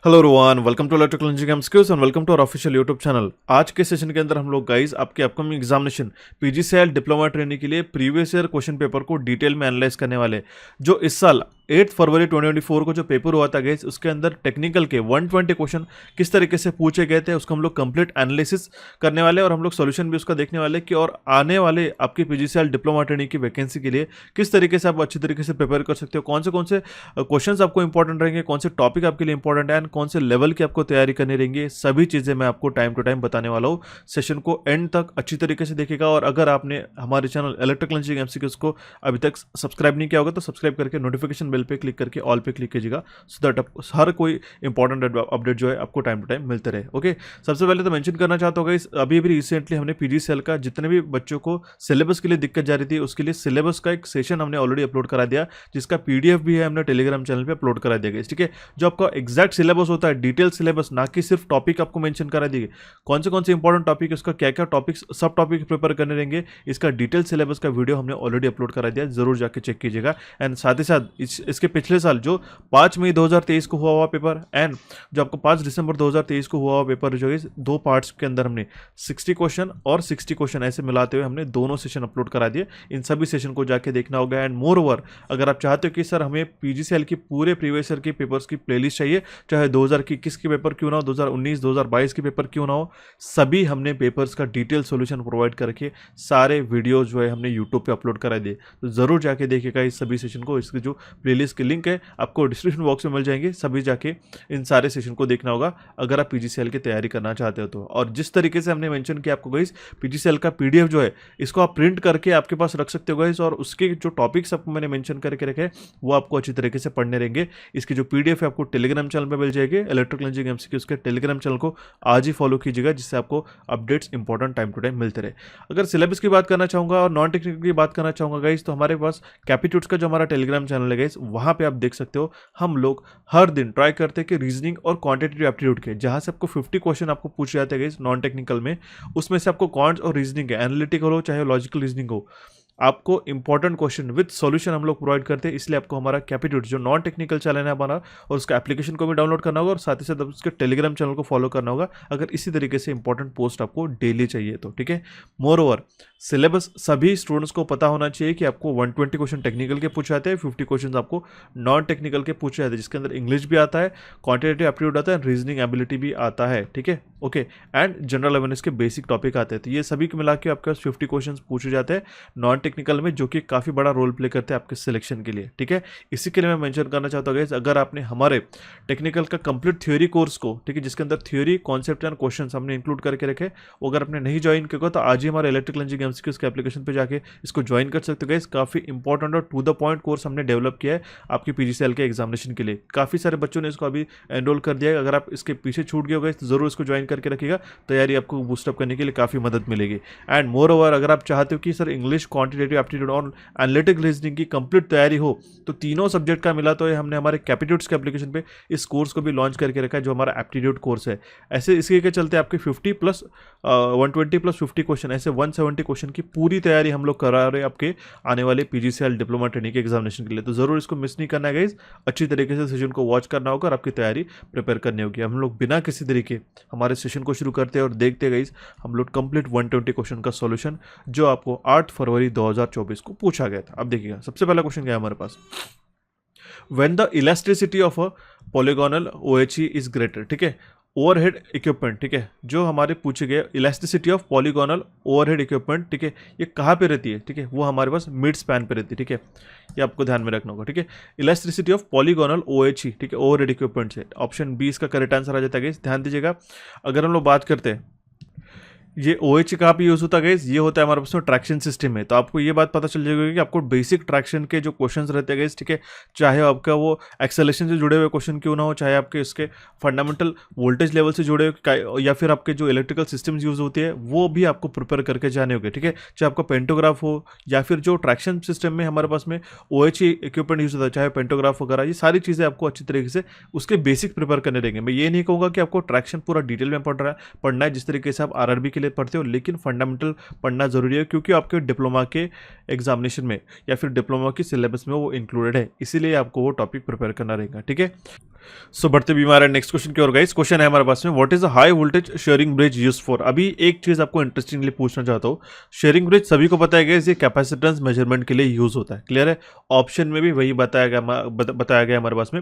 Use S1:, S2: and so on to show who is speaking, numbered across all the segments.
S1: Hello everyone, welcome to electrical engineering skills and welcome to our official YouTube channel. आज के session के अंदर हम लोग गाइस आपके upcoming examination PGCL diploma training के लिए प्रीवियस ईयर क्वेश्चन पेपर को डिटेल में एनालाइज करने वाले। जो इस साल 8 फरवरी 2024 को जो पेपर हुआ था गाइस, उसके अंदर टेक्निकल के 120 क्वेश्चन किस तरीके से पूछे गए थे उसको हम लोग कंप्लीट एनालिसिस करने वाले और हम लोग सोल्यूशन भी उसका देखने वाले कि और आने वाले आपकी पीजीसीएल डिप्लोमा ट्रेनिंग की वैकेंसी के लिए किस तरीके से आप अच्छी तरीके से प्रिपेयर कर सकते हो, कौन से क्वेश्चंस आपको इंपॉर्टेंट रहेंगे, कौन से टॉपिक आपके लिए इंपॉर्टेंट है, कौन से लेवल की आपको तैयारी करनी रहेंगी। सभी चीज़ें मैं आपको टाइम टू टाइम बताने वाला हूँ। सेशन को एंड तक अच्छी तरीके से देखिएगा और अगर आपने हमारे चैनल इलेक्ट्रिकल इंजीनियरिंग एमसीक्यूज को अभी तक सब्सक्राइब नहीं किया होगा तो सब्सक्राइब करके नोटिफिकेशन बेल पे क्लिक करके ऑल पे क्लिक कीजिएगा, सो दैट आपको हर कोई इंपॉर्टेंट अपडेट जो है आपको टाइम टू टाइम मिलते रहे। ओके, सबसे पहले तो मेंशन करना चाहता हूँ अभी रिसेंटली हमने पीजीसीएल का जितने भी बच्चों को सिलेबस के लिए दिक्कत जा रही थी उसके लिए सिलेबस का एक सेशन हमने ऑलरेडी अपलोड करा दिया, जिसका पीडीएफ भी है हमने टेलीग्राम चैनल पे अपलोड करा दिया गया। ठीक है, जो आपका एग्जैक्ट सिलेबस होता है, डिटेल सिलेबस, ना कि सिर्फ टॉपिक आपको मेंशन करा दिए कौन से इंपॉर्टेंट टॉपिक, उसका क्या क्या टॉपिक्स सब टॉपिक प्रिपेयर करने रहेंगे, इसका डिटेल सिलेबस का वीडियो हमने ऑलरेडी अपलोड करा दिया, जरूर जाके चेक कीजिएगा। एंड साथ ही साथ इसके पिछले साल जो 5 मई 2023 को हुआ पेपर एंड जो आपको 5 दिसंबर 2023 को हुआ पेपर, जो है दो पार्ट्स के अंदर हमने 60 क्वेश्चन और 60 क्वेश्चन ऐसे मिलाते हुए हमने दोनों सेशन अपलोड करा दिए। इन सभी सेशन को जाके देखना होगा। एंड मोर ओवर, अगर आप चाहते हो कि सर हमें पीजीसीएल की पूरे प्रीवियस ईयर की पेपर्स की प्लेलिस्ट चाहिए, चाहे 2021 के पेपर क्यों ना हो, 2019 2022 के पेपर क्यों ना हो, सभी हमने पेपर्स का डिटेल सॉल्यूशन प्रोवाइड करके सारे वीडियोस जो है हमने यूट्यूब पे अपलोड करा दिए। तो जरूर जाके देखिएगा इस सभी सेशन को। इसकी जो प्लेलिस्ट की लिंक है आपको डिस्क्रिप्शन बॉक्स में मिल जाएंगे, सभी जाके इन सारे सेशन को देखना होगा अगर आप पीजीसीएल की तैयारी करना चाहते हो तो। और जिस तरीके से हमने मेंशन किया आपको गाइस, पीजीसीएल का पीडीएफ जो है इसको आप प्रिंट करके आपके पास रख सकते हो गाइस, और उसके जो टॉपिक्स आपको मैंने मेंशन करके रखे वो आपको अच्छी तरीके से पढ़ने रहेंगे। इसकी जो पीडीएफ है आपको टेलीग्राम चैनल पे मिल जाएगी। इलेक्ट्रिकल इंजीनियरिंग एमसीक्यूज के टेलीग्राम चैनल को आज ही फॉलो कीजिएगा, जिससे आपको updates important time to time मिलते रहे। अगर सिलेबस की बात करना चाहूंगा और नॉन टेक्निकल की बात करना चाहूंगा गाइस, तो हमारे पास कैपिट्यूड्स का जो हमारा टेलीग्राम चैनल है गाइस, वहां पे आप देख सकते हो हम लोग हर दिन ट्राई करते हैं कि रीजनिंग और क्वांटिटेटिव एप्टीट्यूड के जहां से आपको 50 क्वेश्चन आपको पूछे जाते हैं गाइस नॉन टेक्निकल में, उसमें से आपको क्वांट्स और रीजनिंग है, एनालिटिकल हो चाहे लॉजिकल रीजनिंग हो, आपको इंपॉर्टेंट क्वेश्चन विद सॉल्यूशन हम लोग प्रोवाइड करते हैं। इसलिए आपको हमारा कैपिट्यूड जो नॉन टेक्निकल चैनल है हमारा, और उसका एप्लीकेशन को भी डाउनलोड करना होगा और साथ ही साथ उसके टेलीग्राम चैनल को फॉलो करना होगा अगर इसी तरीके से इंपॉर्टेंट पोस्ट आपको डेली चाहिए तो। ठीक है, मोर ओवर सिलेबस सभी स्टूडेंट्स को पता होना चाहिए कि आपको 120 क्वेश्चन टेक्निकल के पूछे जाते हैं, 50 क्वेश्चन आपको नॉन टेक्निकल के पूछे जाते हैं, जिसके अंदर इंग्लिश भी आता है, क्वांटिटेटिव एप्टीट्यूड आता है, रीजनिंग एबिलिटी भी आता है। ठीक है, ओके, एंड जनरल अवेयरनेस के बेसिक टॉपिक आते हैं। तो ये सभी को मिला के आपके पास 50 क्वेश्चन पूछे जाते हैं नॉन टेक्निकल में, जो कि काफ़ी बड़ा रोल प्ले करते हैं आपके सिलेक्शन के लिए। ठीक है, इसी के लिए मैं मेंशन करना चाहता हूँ गाइस, अगर आपने हमारे टेक्निकल का कंप्लीट थ्योरी कोर्स को, ठीक है, जिसके अंदर थ्योरी कॉन्सेप्ट एंड क्वेश्चंस हमने इंक्लूड करके रखे, वो अगर आपने नहीं ज्वाइन किया तो आज ही हमारे इलेक्ट्रिकल इंजीनियरिंग एमसीक्यूज के एप्लीकेशन पे जाके इसको ज्वाइन कर सकते हो गाइस। काफ़ी इंपॉर्टेंट और टू द पॉइंट कोर्स हमने डेवलप किया है आपकी पीजीसीएल के एग्जामिनेशन के लिए। काफ़ी सारे बच्चों ने इसको अभी एनरोल कर दिया है। अगर आप इसके पीछे छूट गए हो गाइस तो जरूर इसको ज्वाइन करके रखिएगा, तैयारी आपको बूस्टअप करने के लिए काफ़ी मदद मिलेगी। एंड मोर ओवर, अगर आप चाहते हो कि सर इंग्लिश, क्वांटिटेटिव एप्टीट्यूड और एनालिटिकल रीजनिंग की कंप्लीट तैयारी हो, तो तीनों सब्जेक्ट का मिला तो ये हमने हमारे कैपिट्यूड्स के एप्लीकेशन पे इस कोर्स को भी लॉन्च करके रखा है, जो हमारा एप्टीट्यूड कोर्स है। ऐसे इसके के चलते आपके 50 प्लस 120 प्लस 50 क्वेश्चन, ऐसे 170 क्वेश्चन की पूरी तैयारी हम लोग करा रहे हैं आपके आने वाले पीजीसीएल डिप्लोमा ट्रेनिंग के एग्जामिनेशन के लिए। तो जरूर इसको मिस नहीं करना है गाइस, अच्छी तरीके से सेशन को वॉच करना होगा और आपकी तैयारी प्रिपेयर करनी होगी। हम लोग बिना किसी तरीके हमारे सेशन को शुरू करते हैं और देखते हैं गाइस हम लोग कंप्लीट 120 क्वेश्चन का सॉल्यूशन जो आपको 8 फरवरी 2024 को पूछा गया था। अब देखिएगा, सबसे पहला क्वेश्चन क्या है हमारे पास, when the elasticity of a polygonal OHE is greater. ठीक है, ओवरहेड इक्विपमेंट, ठीक है, जो हमारे पूछे गए elasticity of polygonal overhead equipment, ठीक है, ये कहाँ पे रहती है, ठीक है, वो हमारे पास मिड स्पैन पे रहती है। ठीक है, ये आपको ध्यान में रखना होगा। ठीक है, इलास्टिसिटी ऑफ पॉलीगोनल OHE, ठीक है, ओवरहेड इक्विपमेंट से ऑप्शन बी इसका करेक्ट आंसर आ जाता है। ध्यान दीजिएगा, अगर हम लोग बात करते हैं ये OH कहाँ पे यूज़ होता है गाइस, ये होता है हमारे पास ट्रैक्शन सिस्टम में। तो आपको ये बात पता चल जाएगी कि आपको बेसिक ट्रैक्शन के जो क्वेश्चंस रहते हैं गाइस, ठीक है, चाहे आपका वो एक्सेलेरेशन से जुड़े हुए क्वेश्चन क्यों ना हो, चाहे आपके इसके फंडामेंटल वोल्टेज लेवल से जुड़े हुए, या फिर आपके जो इलेक्ट्रिकल सिस्टम्स यूज़ होती है वो भी आपको प्रिपेयर करके जाने होंगे। ठीक है, चाहे आपका पेंटोग्राफ हो या फिर जो ट्रैक्शन सिस्टम में हमारे पास में OH इक्विपमेंट यूज़ होता है, चाहे पेंटोग्राफ वगैरह, ये सारी चीज़ें आपको अच्छी तरीके से उसके बेसिक प्रिपेयर करने रहेंगे। मैं ये नहीं कहूँगा कि आपको ट्रैक्शन पूरा डिटेल में पढ़ना है जिस तरीके से आप RRB के लिए लिए पढ़ते हो, लेकिन फंडामेंटल पढ़ना ज़रूरी है क्योंकि आपके डिप्लोमा के एग्जामिनेशन में या फिर डिप्लोमा की सिलेबस में वो इंक्लूडेड है, इसीलिए आपको वो टॉपिक प्रिपेयर करना रहेगा। ठीक है, सो बढ़ते भी हमारे नेक्स्ट क्वेश्चन की ओर गाइस। क्वेश्चन है हमारे पास में, what is the high voltage Schering bridge use for. अभी एक चीज आपको इंटरेस्टिंगली पूछना चाहता हूँ, शेयरिंग ब्रिज सभी को पता है गाइस ये कैपेसिटेंस मेजरमेंट के लिए यूज होता है, क्लियर है। ऑप्शन में भी वही बताया गया हमारे पास में,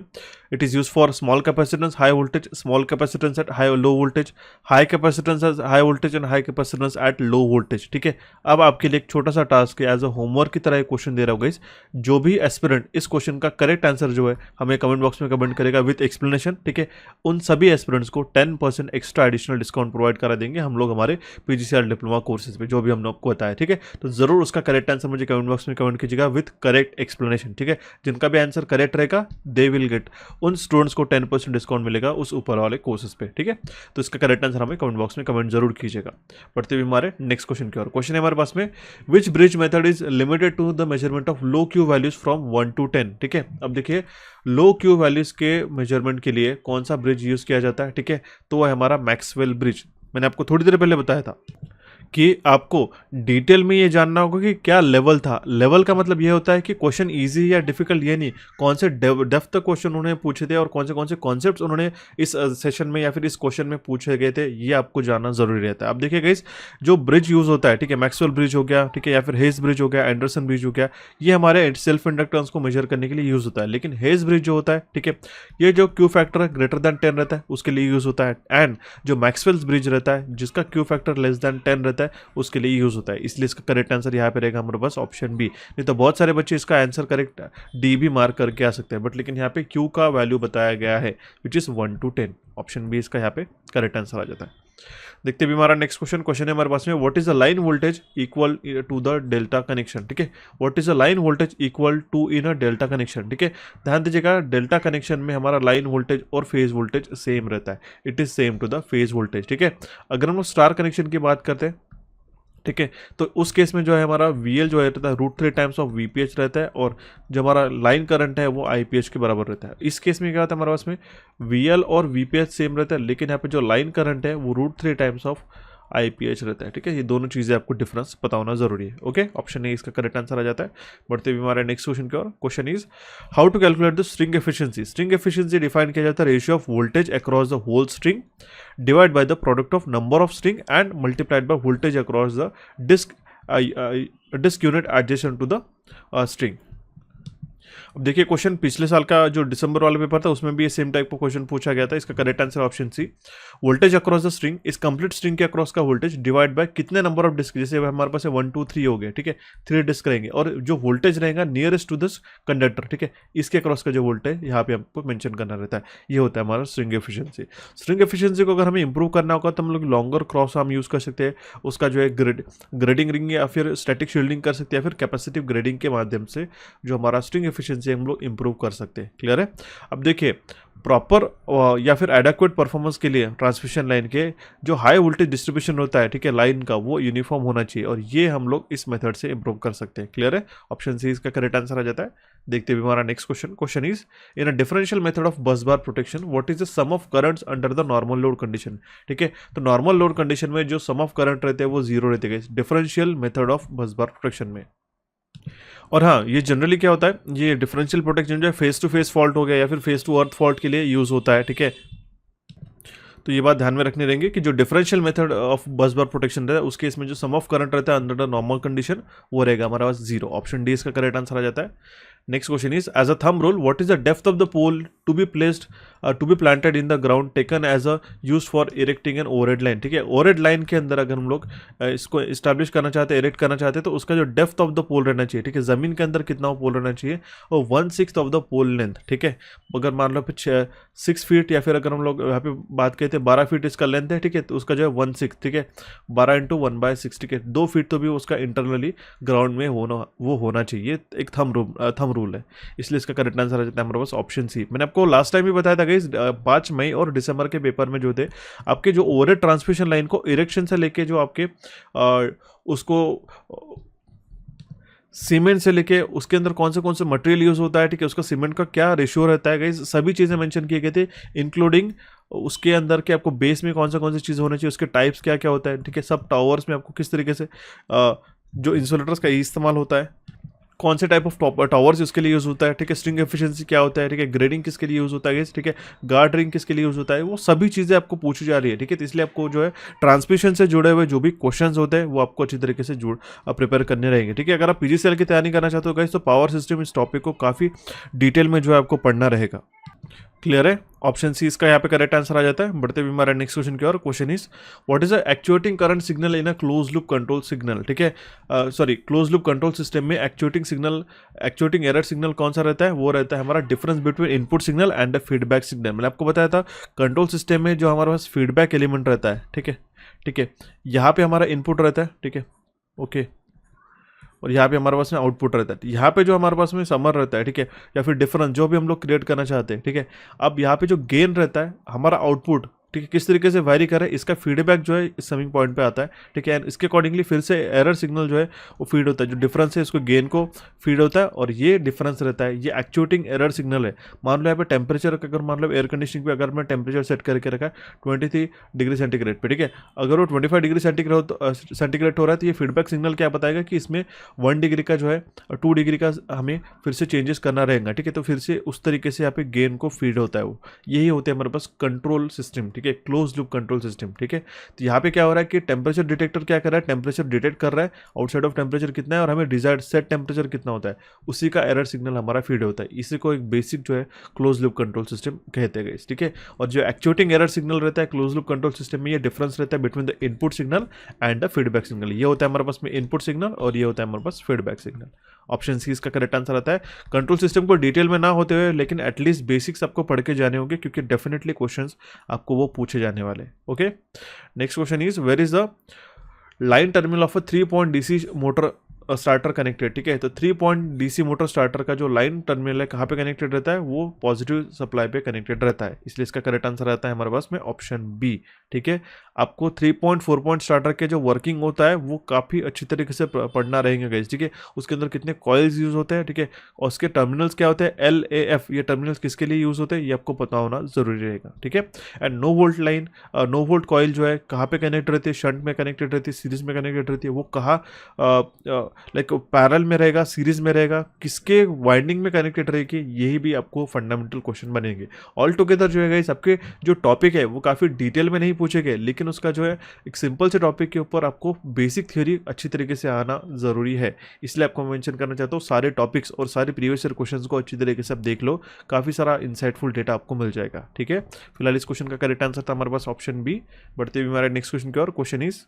S1: it is use for small capacitance high voltage, small capacitance at high low voltage, high capacitance at high voltage and high capacitance at low voltage. ठीक है, अब आपके लिए एक छोटा सा टास्क है, एज अ होमवर्क की तरह एक क्वेश्चन दे रहा हूँ गाइस। जो भी एस्पिरेंट इस क्वेश्चन का करेक्ट आंसर जो है हमें कमेंट बॉक्स में कमेंट करेगा विद एक्सप्लेनेशन, ठीक है, उन सभी एस्पिरेंट्स को 10% एक्स्ट्रा एडिशनल डिस्काउंट प्रोवाइड करा देंगे हम लोग हमारे पीजीसीएल डिप्लोमा कोर्सेज पे, जो भी हमने आपको बताया। ठीक है, तो जरूर उसका करेक्ट आंसर मुझे कमेंट बॉक्स में कमेंट कीजिएगा विद करेक्ट एक्सप्लेनेशन। ठीक है, जिनका भी आंसर करेक्ट रहेगा दे विल गेट, उन स्टूडेंट्स को 10% डिस्काउंट मिलेगा उस ऊपर वाले कोर्सेज पे। ठीक है, तो इसका करेक्ट आंसर हमें कमेंट बॉक्स में कमेंट जरूर कीजिएगा। बढ़ते हुए हमारे नेक्स्ट क्वेश्चन की ओर। क्वेश्चन है हमारे पास में, which bridge method is limited to the measurement of low Q values from 1 to 10। ठीक है, अब देखिए लो क्यू वैल्यूज के मेजरमेंट के लिए कौन सा ब्रिज यूज किया जाता है। ठीक है, तो वह है हमारा मैक्सवेल ब्रिज। मैंने आपको थोड़ी देर पहले बताया था कि आपको डिटेल में ये जानना होगा कि क्या लेवल था। लेवल का मतलब ये होता है कि क्वेश्चन इजी या डिफिकल्ट, ये नहीं कौन से डेप्थ तक क्वेश्चन उन्होंने पूछे थे और कौन से कॉन्सेप्ट्स उन्होंने इस सेशन में या फिर इस क्वेश्चन में पूछे गए थे, ये आपको जानना जरूरी रहता है। अब देखिए गाइस, जो ब्रिज यूज होता है, ठीक है, मैक्सवेल ब्रिज हो गया, ठीक है, या फिर हेज ब्रिज हो गया, एंडरसन ब्रिज हो गया, ये हमारे सेल्फ इंडक्टेंस को मेजर करने के लिए यूज होता है। लेकिन हेज ब्रिज जो होता है, ठीक है, ये जो क्यू फैक्टर है ग्रेटर देन 10 रहता है उसके लिए यूज होता है, एंड जो मैक्सवेल्स ब्रिज रहता है जिसका क्यू फैक्टर लेस देन 10 रहता है उसके लिए यूज होता है। इसलिए इसका करेक्ट आंसर यहाँ पे रहेगा हमारे पास ऑप्शन बी। नहीं तो बहुत सारे बच्चे इसका आंसर करेक्ट डी भी मार्क करके आ सकते हैं, बट लेकिन यहाँ पे क्यू का वैल्यू बताया गया है which is 1 to 10। Option B इसका यहाँ पे करेक्ट आंसर आ जाता है। देखते भी हमारा नेक्स्ट क्वेश्चन है हमारे पास में, what is the line voltage equal to the delta connection. ठीक है, what is the line voltage equal to in a delta connection. ठीक है, ध्यान दीजिएगा डेल्टा कनेक्शन में हमारा लाइन वोल्टेज और फेज वोल्टेज सेम रहता है, it is same to the phase voltage. ठीक है, अगर हम लोग स्टार कनेक्शन की बात करते हैं, ठीक है, तो उस केस में जो है हमारा VL जो है रहता है √3 टाइम्स ऑफ VPH रहता है, और जो हमारा लाइन करंट है वो IPH के बराबर रहता है। इस केस में क्या होता है हमारे पास में VL और VPH सेम रहता है, लेकिन यहाँ पे जो लाइन करंट है वो √3 टाइम्स ऑफ IPH रहता है। ठीक है, ये दोनों चीज़ें आपको डिफरेंस पता होना जरूरी है। ओके, ऑप्शन ए इसका करेक्ट आंसर आ जाता है। बढ़ते हुए हमारे नेक्स्ट क्वेश्चन की ओर। Question is, how to calculate the string efficiency. String efficiency define किया जाता है ratio of voltage across the whole string divide by the product of number of string and multiplied by voltage across the disc unit adjacent to the string. अब देखिए question पिछले साल का जो दिसंबर वाला पेपर था उसमें भी ये सेम टाइप का क्वेश्चन पूछा गया था। इसका correct answer option C, voltage across the string इस कंप्लीट स्ट्रिंग के अक्रॉस का वोल्टेज डिवाइड बाय कितने नंबर ऑफ डिस्क, जैसे हमारे पास 1 2 3 हो गए, ठीक है, 3 डिस्क रहेंगे, और जो वोल्टेज रहेगा नियरेस्ट टू दिस कंडक्टर, ठीक है, इसके अक्रॉस का जो वोल्टेज यहाँ पे आपको मेंशन करना रहता है, ये होता है हमारा स्ट्रिंग एफिशिएंसी। स्ट्रिंग एफिशिएंसी को अगर हमें इंप्रूव करना होगा तो हम लोग लॉन्गर क्रॉस आर्म यूज कर सकते हैं, उसका जो है ग्रेडिंग रिंग या फिर स्टैटिक शील्डिंग कर सकते हैं, या फिर कैपेसिटिव ग्रेडिंग के माध्यम से जो हमारा स्ट्रिंग एफिशिएंसी हम लोग इंप्रूव कर सकते हैं। क्लियर है। अब देखिए प्रॉपर या फिर एडेक्वेट परफॉर्मेंस के लिए ट्रांसमिशन लाइन के जो हाई वोल्टेज डिस्ट्रीब्यूशन होता है, ठीक है, लाइन का, वो यूनिफॉर्म होना चाहिए, और ये हम लोग इस मेथड से इंप्रूव कर सकते हैं। क्लियर है, ऑप्शन सी इसका करेक्ट आंसर आ जाता है। देखते हुए हमारा next question is, in a differential method of bus bar protection what is the sum of currents under the normal load condition. ठीक है, तो नॉर्मल लोड कंडीशन में जो सम ऑफ करंट रहते हैं वो 0 रहते हैं differential method of bus bar protection में। और हाँ, ये जनरली क्या होता है, ये डिफरेंशियल प्रोटेक्शन जो है फेस टू फेस फॉल्ट हो गया या फिर फेस टू अर्थ फॉल्ट के लिए यूज होता है। ठीक है, तो ये बात ध्यान में रखनी रहेंगे कि जो differential method of bus bar protection रहता है उस केस में जो सम ऑफ करंट रहता है अंडर द नॉर्मल कंडीशन वो रहेगा हमारे पास 0। ऑप्शन डी इसका करेक्ट आंसर आ जाता है। Next question is, as a thumb rule what is the depth of the pole to be planted in the ground taken as a use for erecting an overhead line. ठीक है, overhead line के अंदर अगर हम लोग इसको establish करना चाहते हैं, इरेक्ट करना चाहते हैं, तो उसका जो डेप्थ ऑफ द पोल रहना चाहिए, ठीक है, जमीन के अंदर कितना पोल रहना चाहिए, और 1/6 ऑफ द पोल लेंथ। ठीक है, अगर मान लो 6 फीट, या फिर अगर हम लोग यहाँ पे बात करते हैं 12 फीट इसका लेंथ है, ठीक है, तो उसका जो है 1/6, ठीक है, 12 × 1/6, ठीक है, 2 फीट तो भी उसका इंटरनली ग्राउंड में होना चाहिए, एक थंब रूल है, इसलिए इसका करेक्ट आंसर आ जाता है हमारे पास ऑप्शन सी। मैंने आपको लास्ट टाइम भी बताया था गाइस, 5 मई और दिसंबर के पेपर में जो थे आपके जो ओवरहेड ट्रांसमिशन लाइन को इरेक्शन से लेके जो आपके उसको सीमेंट से लेके उसके अंदर कौन से मटेरियल यूज होता है, ठीक है, उसका सीमेंट का क्या रेशियो रहता है गाइस, सभी चीजें मेंशन किए गए थे, इंक्लूडिंग उसके अंदर के आपको बेस में कौन सी चीज़ होना चाहिए, उसके टाइप्स क्या क्या होता है, ठीक है, सब टावर्स में आपको किस तरीके से जो इंसुलेटर्स का इस्तेमाल होता है, कौन से टाइप ऑफ टावर्स उसके लिए यूज़ होता है, ठीक है, स्ट्रिंग एफिशिएंसी क्या होता है, ठीक है, ग्रेडिंग किसके लिए यूज़ होता है, ठीक है, गार्ड रिंग किसके लिए यूज़ होता है, वो सभी चीज़ें आपको पूछी जा रही है, ठीक है। तो इसलिए आपको जो है ट्रांसमिशन से जुड़े हुए जो भी क्वेश्चंस होते हैं वो आपको अच्छी तरीके से प्रिपेयर करने रहेंगे, ठीक है। अगर आप पीजीसीएल की तैयारी करना चाहते हो गाइस तो पावर सिस्टम इस टॉपिक को काफ़ी डिटेल में जो है आपको पढ़ना रहेगा। क्लियर है? ऑप्शन सी इसका यहाँ पे करेक्ट आंसर आ जाता है। बढ़ते हुए हमारा नेक्स्ट क्वेश्चन की ओर। Question is what is a actuating current signal in a close loop control signal, ठीक है, sorry close loop control system में एक्चुएटिंग एरर सिग्नल कौन सा रहता है, वो रहता है हमारा difference between input signal and the feedback signal. मैंने आपको बताया था कंट्रोल सिस्टम में जो हमारे पास फीडबैक एलिमेंट रहता है, ठीक है, यहाँ पे हमारा इनपुट रहता है, ठीक है, ओके, और यहाँ पे हमारे पास में आउटपुट रहता है। यहाँ पे जो हमारे पास में समर रहता है, ठीक है, या फिर डिफरेंस जो भी हम लोग क्रिएट करना चाहते हैं, ठीक है। अब यहाँ पे जो गेन रहता है हमारा आउटपुट, ठीक है, किस तरीके से वेरी करे, इसका फीडबैक जो है इस समिंग पॉइंट पे आता है, ठीक है। इसके अकॉर्डिंगली फिर से एरर सिग्नल जो है वो फीड होता है, जो डिफरेंस है इसको गेन को फीड होता है, और ये डिफरेंस रहता है, ये एक्चुएटिंग एरर सिग्नल है। मान लो यहाँ पे टेम्परेचर, अगर मान लो एयर कंडीशनिंग पे अगर मैं टेम्परेचर सेट करके रखा है 23 डिग्री सेंटीग्रेड पे, ठीक है, अगर वो 25 डिग्री सेंटीग्रेड हो रहा है तो ये फीडबैक सिग्नल क्या बताएगा कि इसमें 1 डिग्री का जो है 2 डिग्री का हमें फिर से चेंजेस करना रहेगा, ठीक है। तो फिर से उस तरीके से यहाँ पे गेन को फीड होता है, वो यही होते हैं हमारे पास कंट्रोल सिस्टम, ठीक है, क्लोज लूप कंट्रोल सिस्टम, ठीक है। तो यहाँ पे क्या हो रहा है कि टेम्परेचर डिटेक्टर क्या कर रहा है, टेम्परेचर डिटेक्ट कर रहा है आउटसाइड ऑफ टेम्परेचर कितना है और हमें डिजायर्ड सेट टेम्परेचर कितना होता है, उसी का एरर सिग्नल हमारा फीड होता है। इसी को एक बेसिक जो है क्लोज लूप कंट्रोल सिस्टम कहते हैं, ठीक है। और जो एक्चुएटिंग एरर सिग्नल रहता है क्लोज लूप कंट्रोल सिस्टम में, ये डिफरेंस रहता है between the input signal and the feedback signal. ये होता है हमारे पास में इनपुट सिग्नल और ये होता है हमारे पास फीडबैक सिग्नल। ऑप्शन सी इसका करेक्ट आंसर आता है। कंट्रोल सिस्टम को डिटेल में ना होते हुए लेकिन एटलीस्ट बेसिक्स आपको पढ़ के जाने होंगे, क्योंकि डेफिनेटली क्वेश्चंस आपको वो पूछे जाने वाले। Okay, next question is where is the line terminal of a 3 point DC motor starter connected, ठीक है। तो 3 पॉइंट डीसी मोटर स्टार्टर का जो लाइन टर्मिनल है कहाँ पे कनेक्टेड रहता है, वो पॉजिटिव सप्लाई पे कनेक्टेड रहता है, इसलिए इसका करेक्ट आंसर रहता है हमारे पास में ऑप्शन बी, ठीक है। आपको 3 पॉइंट 4 पॉइंट स्टार्टर के जो वर्किंग होता है वो काफ़ी अच्छी तरीके से पढ़ना रहेंगे गाइस, ठीक है। उसके अंदर कितने कॉइल्स यूज होते हैं, ठीक है, और उसके टर्मिनल्स क्या होते हैं, LAF, ये टर्मिनल्स किसके लिए यूज होते हैं ये आपको पता होना जरूरी रहेगा, ठीक है। And no volt line, no volt coil जो है कहाँ पे कनेक्ट रहती है, शंट में कनेक्टेड रहती है, सीरीज में कनेक्टेड रहती है, वो कहाँ लाइक पैरेलल में रहेगा, सीरीज में रहेगा, किसके वाइंडिंग में कनेक्टेड रहेगी, यही भी आपको फंडामेंटल क्वेश्चन बनेंगे। ऑल टुगेदर जो है गाइस आपके जो टॉपिक है वो काफ़ी डिटेल में नहीं पूछे गए, लेकिन उसका जो है एक सिंपल से टॉपिक के ऊपर आपको बेसिक थ्योरी अच्छी तरीके से आना ज़रूरी है, इसलिए आपको मेंशन करना चाहता हूँ सारे टॉपिक्स और सारे प्रीवियस ईयर क्वेश्चंस को अच्छी तरीके से आप देख लो, काफ़ी सारा इंसाइटफुल डेटा आपको मिल जाएगा, ठीक है। फिलहाल इस क्वेश्चन का करेक्ट आंसर था हमारे पास ऑप्शन बी। बढ़ते हुए हमारे नेक्स्ट क्वेश्चन की और। Question is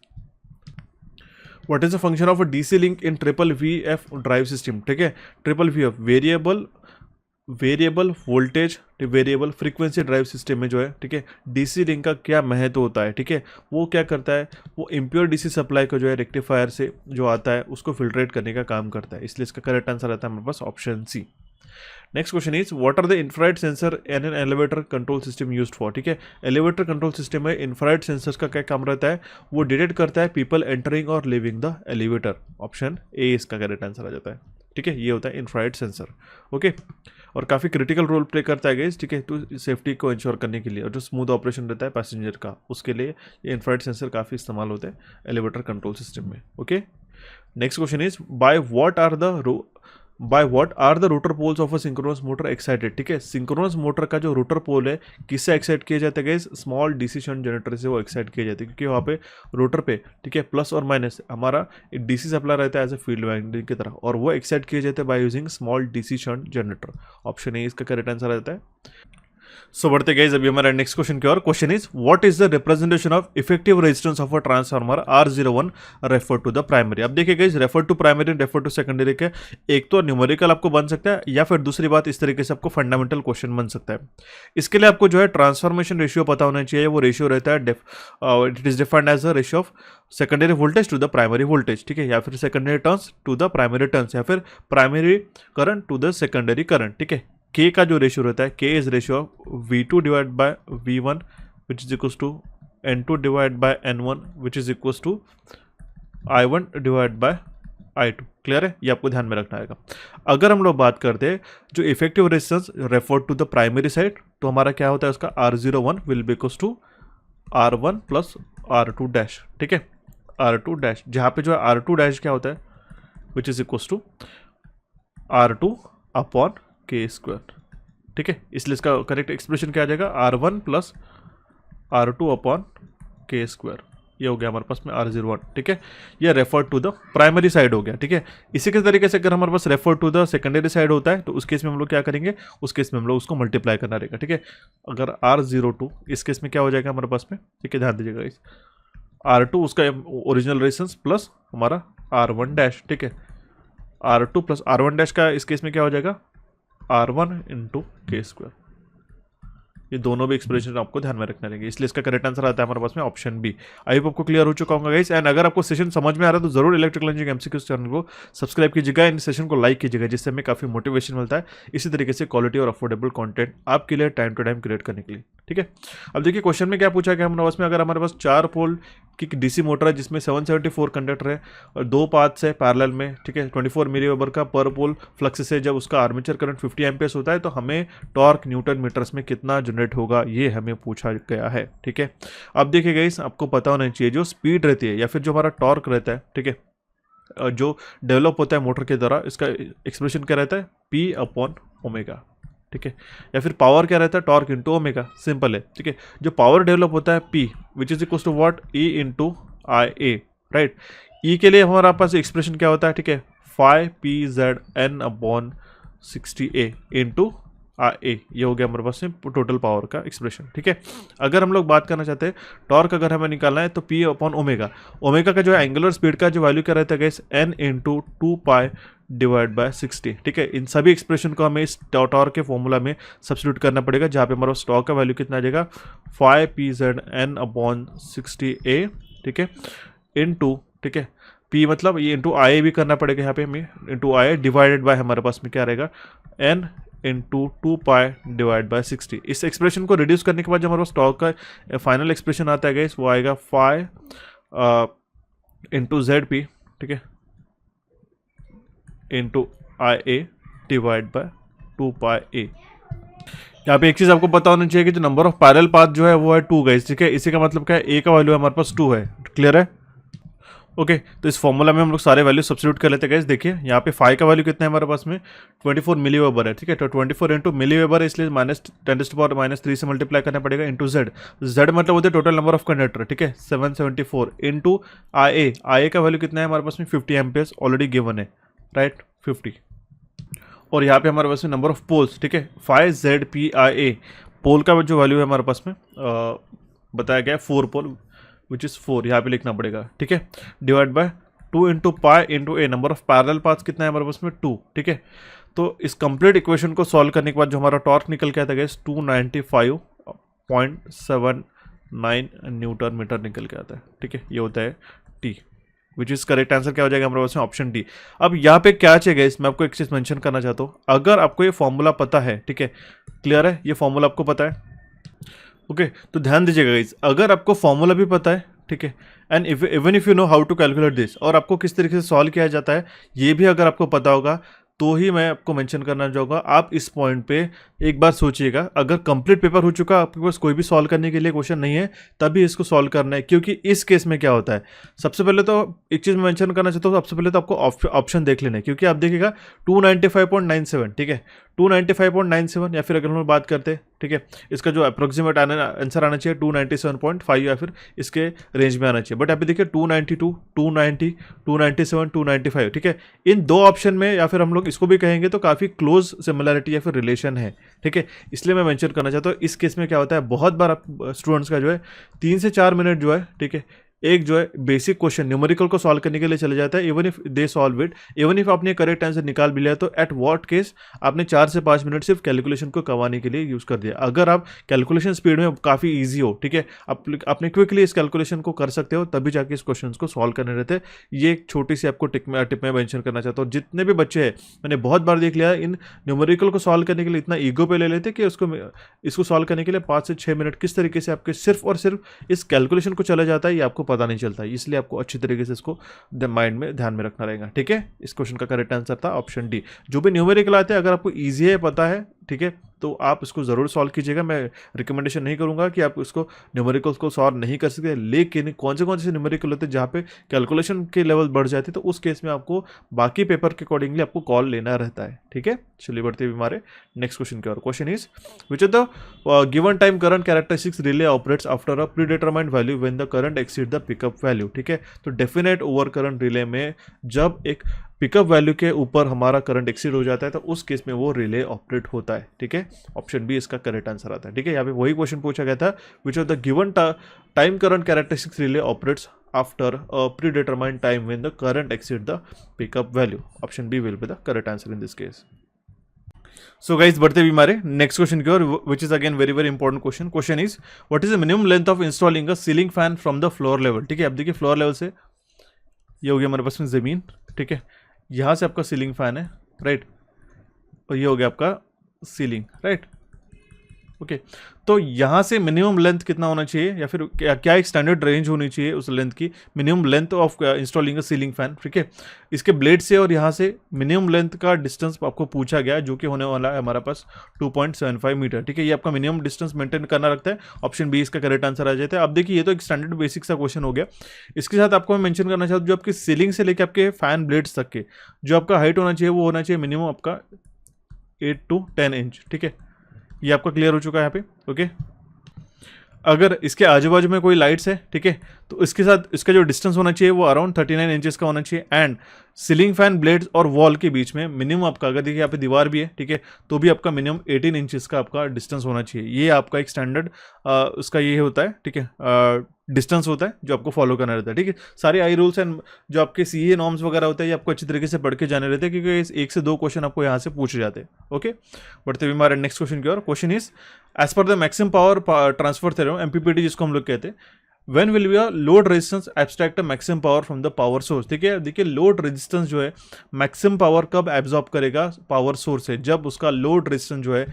S1: what is the function of a DC link in triple VF drive system, ठीक है। Triple VF variable voltage variable frequency drive system में जो है, ठीक है, डीसी लिंक का क्या महत्व होता है, ठीक है। वो क्या करता है, वो इम्प्योर डीसी सप्लाई को जो है रेक्टिफायर से जो आता है उसको फिल्ट्रेट करने का काम करता है, इसलिए इसका करेक्ट आंसर आता है हमारे पास option C. Next question is what are the infrared sensor in an elevator control system used for, ठीक है। एलिवेटर कंट्रोल सिस्टम में इंफ्रारेड सेंसर्स का क्या काम रहता है, वो डिटेक्ट करता है पीपल एंटरिंग और leaving the elevator. Option A इसका करेक्ट आंसर आ जाता है, ठीक है। ये होता है इंफ्रारेड सेंसर, ओके, और काफ़ी क्रिटिकल रोल प्ले करता है गाइस, ठीक है, तो सेफ्टी को इंश्योर करने के लिए और जो स्मूथ ऑपरेशन रहता है पैसेंजर का, उसके लिए ये इंफ्रारेड सेंसर काफ़ी इस्तेमाल होते हैं एलिवेटर कंट्रोल सिस्टम में, okay. Next question is by what are the rotor poles of a synchronous motor excited, ठीक है। सिंक्रोनस मोटर का जो रोटर पोल है किससे एक्साइट किया जाता है guys, small DC shunt generator से वो एक्साइट किया जाता है, क्योंकि वहाँ पे रोटर पे, ठीक है, प्लस और माइनस हमारा डीसी सप्लाई रहता है एज ए फील्ड वाइंडिंग की तरह, और वो एक्साइट किए जाते हैं by using small DC shunt generator. Option A इसका करेक्ट आंसर रहता है। सो बढ़ते गाइस अभी हमारा नेक्स्ट क्वेश्चन की ओर। Question is what is the representation of effective resistance of a transformer R01 refer to the primary. अब देखिए guys, refer to primary refer to secondary के एक तो न्यूमेरिकल आपको बन सकता है, या फिर दूसरी बात इस तरीके से आपको फंडामेंटल क्वेश्चन बन सकता है। इसके लिए आपको जो है ट्रांसफॉर्मेशन रेशियो पता होना चाहिए, वो रेशियो रहता है it is defined as the ratio of secondary voltage to the primary voltage, ठीक है, या फिर secondary turns to the primary turns, या फिर primary current to the secondary current, ठीक है। K का जो रेशियो रहता है, K is ratio of V2 divide by V1 which is equals to N2 divide by N1 which is equals to I1 divide by I2। Clear है, ये आपको ध्यान में रखना आएगा। अगर हम लोग बात करते हैं जो effective resistance refer to the primary side, तो हमारा क्या होता है उसका R01 will be equals to R1 plus R2 dash, ठीक है, R2 डैश, जहाँ पे जो है R2 डैश क्या होता है which is equals to R2 upon K square, ठीक है। इसलिए इसका करेक्ट एक्सप्रेशन क्या आ जाएगा, R1 plus R2 upon K square, ये हो गया हमारे पास में R01, ठीक है। ये refer to the primary side हो गया, ठीक है। इसी के तरीके से अगर हमारे पास refer to the secondary side होता है तो उस केस में हम लोग क्या करेंगे, उस केस में हम लोग उसको मल्टीप्लाई करना रहेगा, ठीक है। अगर R02 इस केस में क्या हो जाएगा हमारे पास में, ठीक है, ध्यान दीजिएगा इस R2 उसका ओरिजिनल रेजिस्टेंस प्लस हमारा R1 डैश, ठीक है, R2 प्लस R1 डैश का इस केस में क्या हो जाएगा R1 इंटू के स्क्वायर। ये दोनों भी एक्सप्रेशन आपको ध्यान में रखना रहेंगे, इसलिए इसका करेक्ट आंसर आता है हमारे पास में ऑप्शन बी। आई होप आपको क्लियर हो चुका होगा गाइस। एंड अगर आपको सेशन समझ में आ रहा है तो जरूर इलेक्ट्रिकल इंजीनियरिंग एमसीक्यूज चैनल को सब्सक्राइब कीजिएगा, इन सेशन को लाइक कीजिएगा, जिससे हमें काफी मोटिवेशन मिलता है इसी तरीके से क्वालिटी और अफोर्डेबल कंटेंट आपके लिए टाइम टू टाइम क्रिएट करने के लिए, ठीक है। अब देखिए क्वेश्चन में क्या पूछा गया हमारे पास में, अगर हमारे पास 4 पोल की डीसी मोटर है जिसमें 774 कंडक्टर है और 2 पाथ्स है पैरेलल में, ठीक है, 24 मिलीवेबर का पर पोल फ्लक्स से जब उसका आर्मेचर करंट 50 एम्पियर्स होता है तो हमें टॉर्क न्यूटन मीटर्स में कितना जनरेट होगा ये हमें पूछा गया है, ठीक है। अब देखिए गाइस आपको पता होना चाहिए जो स्पीड रहती है या फिर जो हमारा टॉर्क रहता है, ठीक है, जो डेवलप होता है मोटर के द्वारा, इसका एक्सप्रेशन क्या रहता है P अपॉन ओमेगा, ठीक है, या फिर पावर क्या रहता है टॉर्क इंटू ओमेगा, सिंपल है, ठीक है। जो पावर डेवलप होता है P which is equal to what E into I A, right. E के लिए हमारे पास एक्सप्रेशन क्या होता है, ठीक है, 5PZN अपॉन 60A इंटू ए, ये हो गया हमारे पास में टोटल पावर का एक्सप्रेशन, ठीक है। अगर हम लोग बात करना चाहते हैं टॉर्क अगर हमें निकालना है तो P अपॉन ओमेगा, ओमेगा का जो है एंगुलर स्पीड का जो वैल्यू क्या रहता है guys, N into 2π divide by 60, ठीक है। इन सभी एक्सप्रेशन को हमें इस टॉर्क के फॉर्मूला में सब्स्टिट्यूट करना पड़ेगा, जहाँ पे हमारा टॉर्क का वैल्यू कितना आ जाएगा 5PZN अपॉन 60A, ठीक है, इंटू, ठीक है, P मतलब ये इंटू आई भी करना पड़ेगा यहाँ पे हमें, इंटू आई डिवाइडेड बाय हमारे पास में क्या रहेगा N इंटू 2π डिवाइड बाय 60। इस एक्सप्रेशन को रिड्यूस करने के बाद जो हमारे पास टॉर्क का फाइनल एक्सप्रेशन आता है गाइस वो आएगा 5 इंटू ZP, ठीक है, into I A divide by 2πA। यहाँ पे एक चीज़ आपको पता होनी चाहिए कि जो नंबर ऑफ पैरेलल पाथ जो है वो है 2 गाइस, ठीक है। इसी का मतलब क्या है, ए का वैल्यू हमारे पास 2 है, क्लियर है, ओके। तो इस फॉर्मूला में हम लोग सारे वैल्यू सब्स्टिट्यूट कर लेते हैं गाइस। देखिए यहाँ पे फाई का वैल्यू कितना है हमारे पास में 24 मिलीवेबर है, ठीक है, तो 24 इंटू मिलीवेबर है, इसलिए -10⁻³ से मल्टीप्लाई करना पड़ेगा इंटू जेड मतलब होते टोटल नंबर ऑफ कंडक्टर, ठीक है, 774 इंटू आई का वैल्यू कितना है हमारे पास में 50 एम्पियर्स ऑलरेडी गिवन है, राइट, 50। और यहाँ पे हमारे पास में नंबर ऑफ पोल्स, ठीक है, 5ZPIA पोल का जो वैल्यू है हमारे पास में बताया गया है 4 पोल विच इज़ 4, यहाँ पे लिखना पड़ेगा, ठीक है, divide by 2 into pi into A, number of parallel paths कितना है हमारे पास में 2, ठीक है। तो इस कंप्लीट इक्वेशन को सॉल्व करने के बाद जो हमारा टॉर्क निकल के आता है 295.79 न्यूटन मीटर निकल के आता है, ठीक है, ये होता है T, which is correct answer क्या हो जाएगा हमारे पास में ऑप्शन डी। अब यहाँ पे क्या चाहिए गाइस, मैं आपको एक चीज़ मेंशन करना चाहता हूँ, अगर आपको ये फॉर्मूला पता है, ठीक है, क्लियर है, ये फॉर्मूला आपको पता है, ओके, तो ध्यान दीजिएगा गाइस, अगर आपको फॉर्मूला भी पता है, ठीक है, and even if you know how to calculate this, और आपको किस तरीके से सॉल्व किया जाता है ये भी अगर आपको पता होगा, तो ही मैं आपको मेंशन करना चाहूँगा। आप इस पॉइंट पे एक बार सोचिएगा, अगर कंप्लीट पेपर हो चुका, आपके पास कोई भी सॉल्व करने के लिए क्वेश्चन नहीं है, तभी इसको सॉल्व करना है, क्योंकि इस केस में क्या होता है, सबसे पहले तो एक चीज़ मैं मेंशन करना चाहता हूँ, सबसे पहले तो आपको ऑप्शन देख लेना है, क्योंकि आप देखिएगा 295.97, ठीक है, 295.97, या फिर अगर हम बात करते हैं, ठीक है, इसका जो अप्रोक्सीमेट आंसर आना चाहिए 297.5 या फिर इसके रेंज में आना चाहिए, बट अभी देखिए 292, 290, 297, 295, ठीक है, इन दो ऑप्शन में, या फिर हम लोग इसको भी कहेंगे तो काफ़ी क्लोज सिमिलरिटी या फिर रिलेशन है, ठीक है, इसलिए मैं मेंशन करना चाहता हूँ। इस केस में क्या होता है, बहुत बार स्टूडेंट्स का जो है 3 से 4 मिनट जो है, ठीक है, एक जो है बेसिक क्वेश्चन न्यूमेरिकल को सॉल्व करने के लिए चले जाता है, even if they solve it, even if आपने करेक्ट आंसर निकाल भी लिया तो एट व्हाट केस आपने 4 से 5 मिनट सिर्फ कैलकुलेशन को करवाने के लिए यूज़ कर दिया। अगर आप कैलकुलेशन स्पीड में काफ़ी ईजी हो, ठीक है, आपने क्विकली इस कैलकुलेशन को कर सकते हो, तभी जाके इस क्वेश्चन को सॉल्व करने रहते। ये एक छोटी सी आपको टिप में मेंशन करना चाहता हूँ। जितने भी बच्चे हैं, मैंने बहुत बार देख लिया, इन न्यूमेरिकल को सॉल्व करने के लिए इतना ईगो पे ले लेते कि इसको सॉल्व करने के लिए 5 से 6 मिनट किस तरीके से आपके सिर्फ और सिर्फ इस कैलकुलेशन को चला जाता है, ये आपको पता नहीं चलता, इसलिए आपको अच्छी तरीके से इसको माइंड में ध्यान में रखना रहेगा। ठीक है, इस क्वेश्चन का करेक्ट आंसर था ऑप्शन डी। जो भी न्यूमेरिकल आते हैं अगर आपको ईजी है पता है, ठीक है, तो आप इसको ज़रूर सॉल्व कीजिएगा। मैं रिकमेंडेशन नहीं करूंगा कि आप इसको न्यूमेरिकल्स को सॉल्व नहीं कर सकते, लेकिन कौन से न्यूमेरिकल होते हैं जहाँ पे कैलकुलेशन के लेवल बढ़ जाती है, तो उस केस में आपको बाकी पेपर के अकॉर्डिंगली आपको कॉल लेना रहता है। ठीक है, चलिए बढ़ते हुए हमारे नेक्स्ट क्वेश्चन की ओर। Question is which are the given time current characteristics relay operates after a predetermined value when the current exceed the pickup value. ठीक है, तो डेफिनेट ओवर करंट रिले में जब एक पिकअप वैल्यू के ऊपर हमारा करंट एक्सीड हो जाता है तो उस केस में वो रिले ऑपरेट होता है। ठीक है, ऑप्शन बी इसका करेक्ट आंसर आता है। ठीक है, यहाँ पे वही क्वेश्चन पूछा गया था, which of the given time current characteristics relay operates after a predetermined time when the current exceed the pickup value. Option B will be the correct answer in this case. So guys बढ़ते भी हमारे next question की ओर, which is again very important question. Question is what is the minimum length of installing a ceiling fan from the floor level. ठीक है, अब देखिए floor level से ये हो गया हमारे पास में जमीन। ठीक है, यहाँ से आपका सीलिंग फैन है, राइट, और ये हो गया आपका सीलिंग, राइट। ओके, तो यहाँ से मिनिमम लेंथ कितना होना चाहिए, या फिर क्या एक स्टैंडर्ड रेंज होनी चाहिए उस लेंथ की, minimum length of installing a ceiling fan. ठीक है, इसके ब्लेड से और यहाँ से मिनिमम लेंथ का डिस्टेंस आपको पूछा गया है, जो कि होने वाला है हमारे पास 2.75 मीटर। ठीक है, ये आपका मिनिमम डिस्टेंस मेंटेन करना रखता है। ऑप्शन बी इसका करेक्ट आंसर आ जाता है। अब देखिए ये तो एक स्टैंडर्ड बेसिक सा क्वेश्चन हो गया। इसके साथ आपको मैं मेंशन करना चाहता हूँ, जो आपकी सीलिंग से लेकर आपके फैन ब्लेड्स तक के जो आपका हाइट होना चाहिए वो होना चाहिए मिनिमम आपका 8 to 10 इंच। ठीक है, ये आपका क्लियर हो चुका है यहाँ पे। ओके, अगर इसके आजू बाजू में कोई लाइट्स है, ठीक है, तो इसके साथ इसका जो डिस्टेंस होना चाहिए वो अराउंड 39 इंचेस का होना चाहिए। एंड सीलिंग फैन ब्लेड्स और वॉल के बीच में मिनिमम आपका, अगर देखिए यहाँ पे दीवार भी है, ठीक है, तो भी आपका मिनिमम 18 इंचेस का आपका डिस्टेंस होना चाहिए। ये आपका एक स्टैंडर्ड उसका ये होता है, ठीक है, डिस्टेंस होता है जो आपको फॉलो करना रहता है। ठीक है, सारे आई रूल्स एंड जो आपके सीए नॉर्म्स वगैरह होते हैं ये आपको अच्छी तरीके से पढ़ के जाने रहते हैं, क्योंकि 1 से 2 क्वेश्चन आपको यहाँ से पूछे जाते हैं। ओके, बढ़ते हुए हमारे नेक्स्ट क्वेश्चन की ओर। Question is as per the maximum power transfer theorem, MPPT जिसको हम लोग कहते हैं, when will be a load resistance abstract a maximum power from the power source। ठीक है, देखिए लोड रेजिस्टेंस जो है मैक्सिमम पावर कब एब्जॉर्ब करेगा पावर सोर्स से, जब उसका लोड रेजिस्टेंस जो है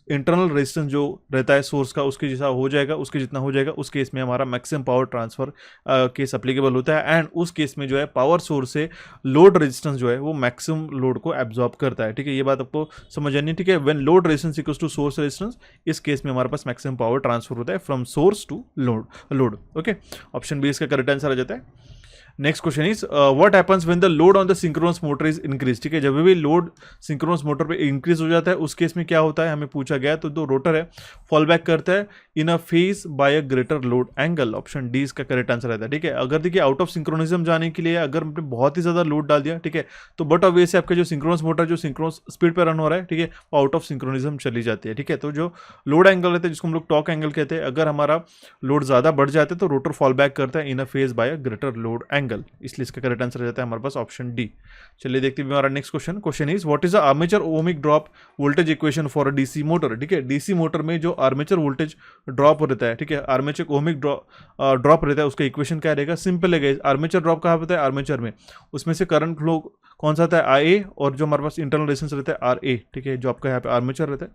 S1: इंटरनल रेजिस्टेंस जो रहता है सोर्स का उसके जैसा हो जाएगा, उसके जितना हो जाएगा, उस केस में हमारा maximum power transfer case applicable होता है। एंड उस केस में जो है पावर सोर्स से लोड रेजिस्टेंस जो है वो मैक्सिमम लोड को एब्जॉर्ब करता है। ठीक है, ये बात आपको समझ आनी। ठीक है, when load resistance equals to source resistance, इस केस में हमारे पास मैक्सिमम पावर ट्रांसफर होता है from source to load. Okay, option B इसका करेक्ट आंसर आ जाता है। Next question is what happens when the load on the synchronous motor is increase. ठीक है, जब भी लोड सिंक्रोनस मोटर पे इंक्रीज हो जाता है उस केस में क्या होता है, हमें पूछा गया। तो जो रोटर है फॉल बैक करता है in a phase by a greater load angle. Option D इसका करेक्ट आंसर रहता है। ठीक है, अगर देखिए आउट ऑफ सिंक्रोनिज्म जाने के लिए अगर हमने बहुत ही ज्यादा लोड डाल दिया, ठीक है, तो बट ऑब्वियसली आपका जो सिंक्रोनस मोटर जो सिंक्रोनस स्पीड पर रन हो रहा है, ठीक है, वो आउट ऑफ सिंक्रोनिज्म चली जाती है। ठीक है, तो जो लोड एंगल रहता है जिसको हम लोग टॉर्क एंगल कहते हैं, अगर हमारा लोड ज्यादा बढ़ जाता है तो रोटर फॉल बैक करता है in a phase by a greater load angle, इसलिए इसका करेक्ट आंसर रहता है हमारे पास ऑप्शन डी। चलिए देखते हैं हमारा next question. Question is what is the armature ohmic drop voltage equation for a DC motor. ठीक है, डीसी मोटर में जो आर्मेचर वोल्टेज ड्रॉप रहता है, ठीक है, आर्मेचर ओमिक ड्रॉप रहता है, उसका इक्वेशन क्या रहेगा, सिंपल है। आर्मेचर ड्रॉप कहाँ होता है, आर्मेचर में, उसमें से करंट फ्लो कौन सा आता है, आई ए, और जो हमारे पास इंटरनल रेजिस्टेंस रहता है आर ए। ठीक है, जो आपका यहाँ पे आर्मेचर रहता है,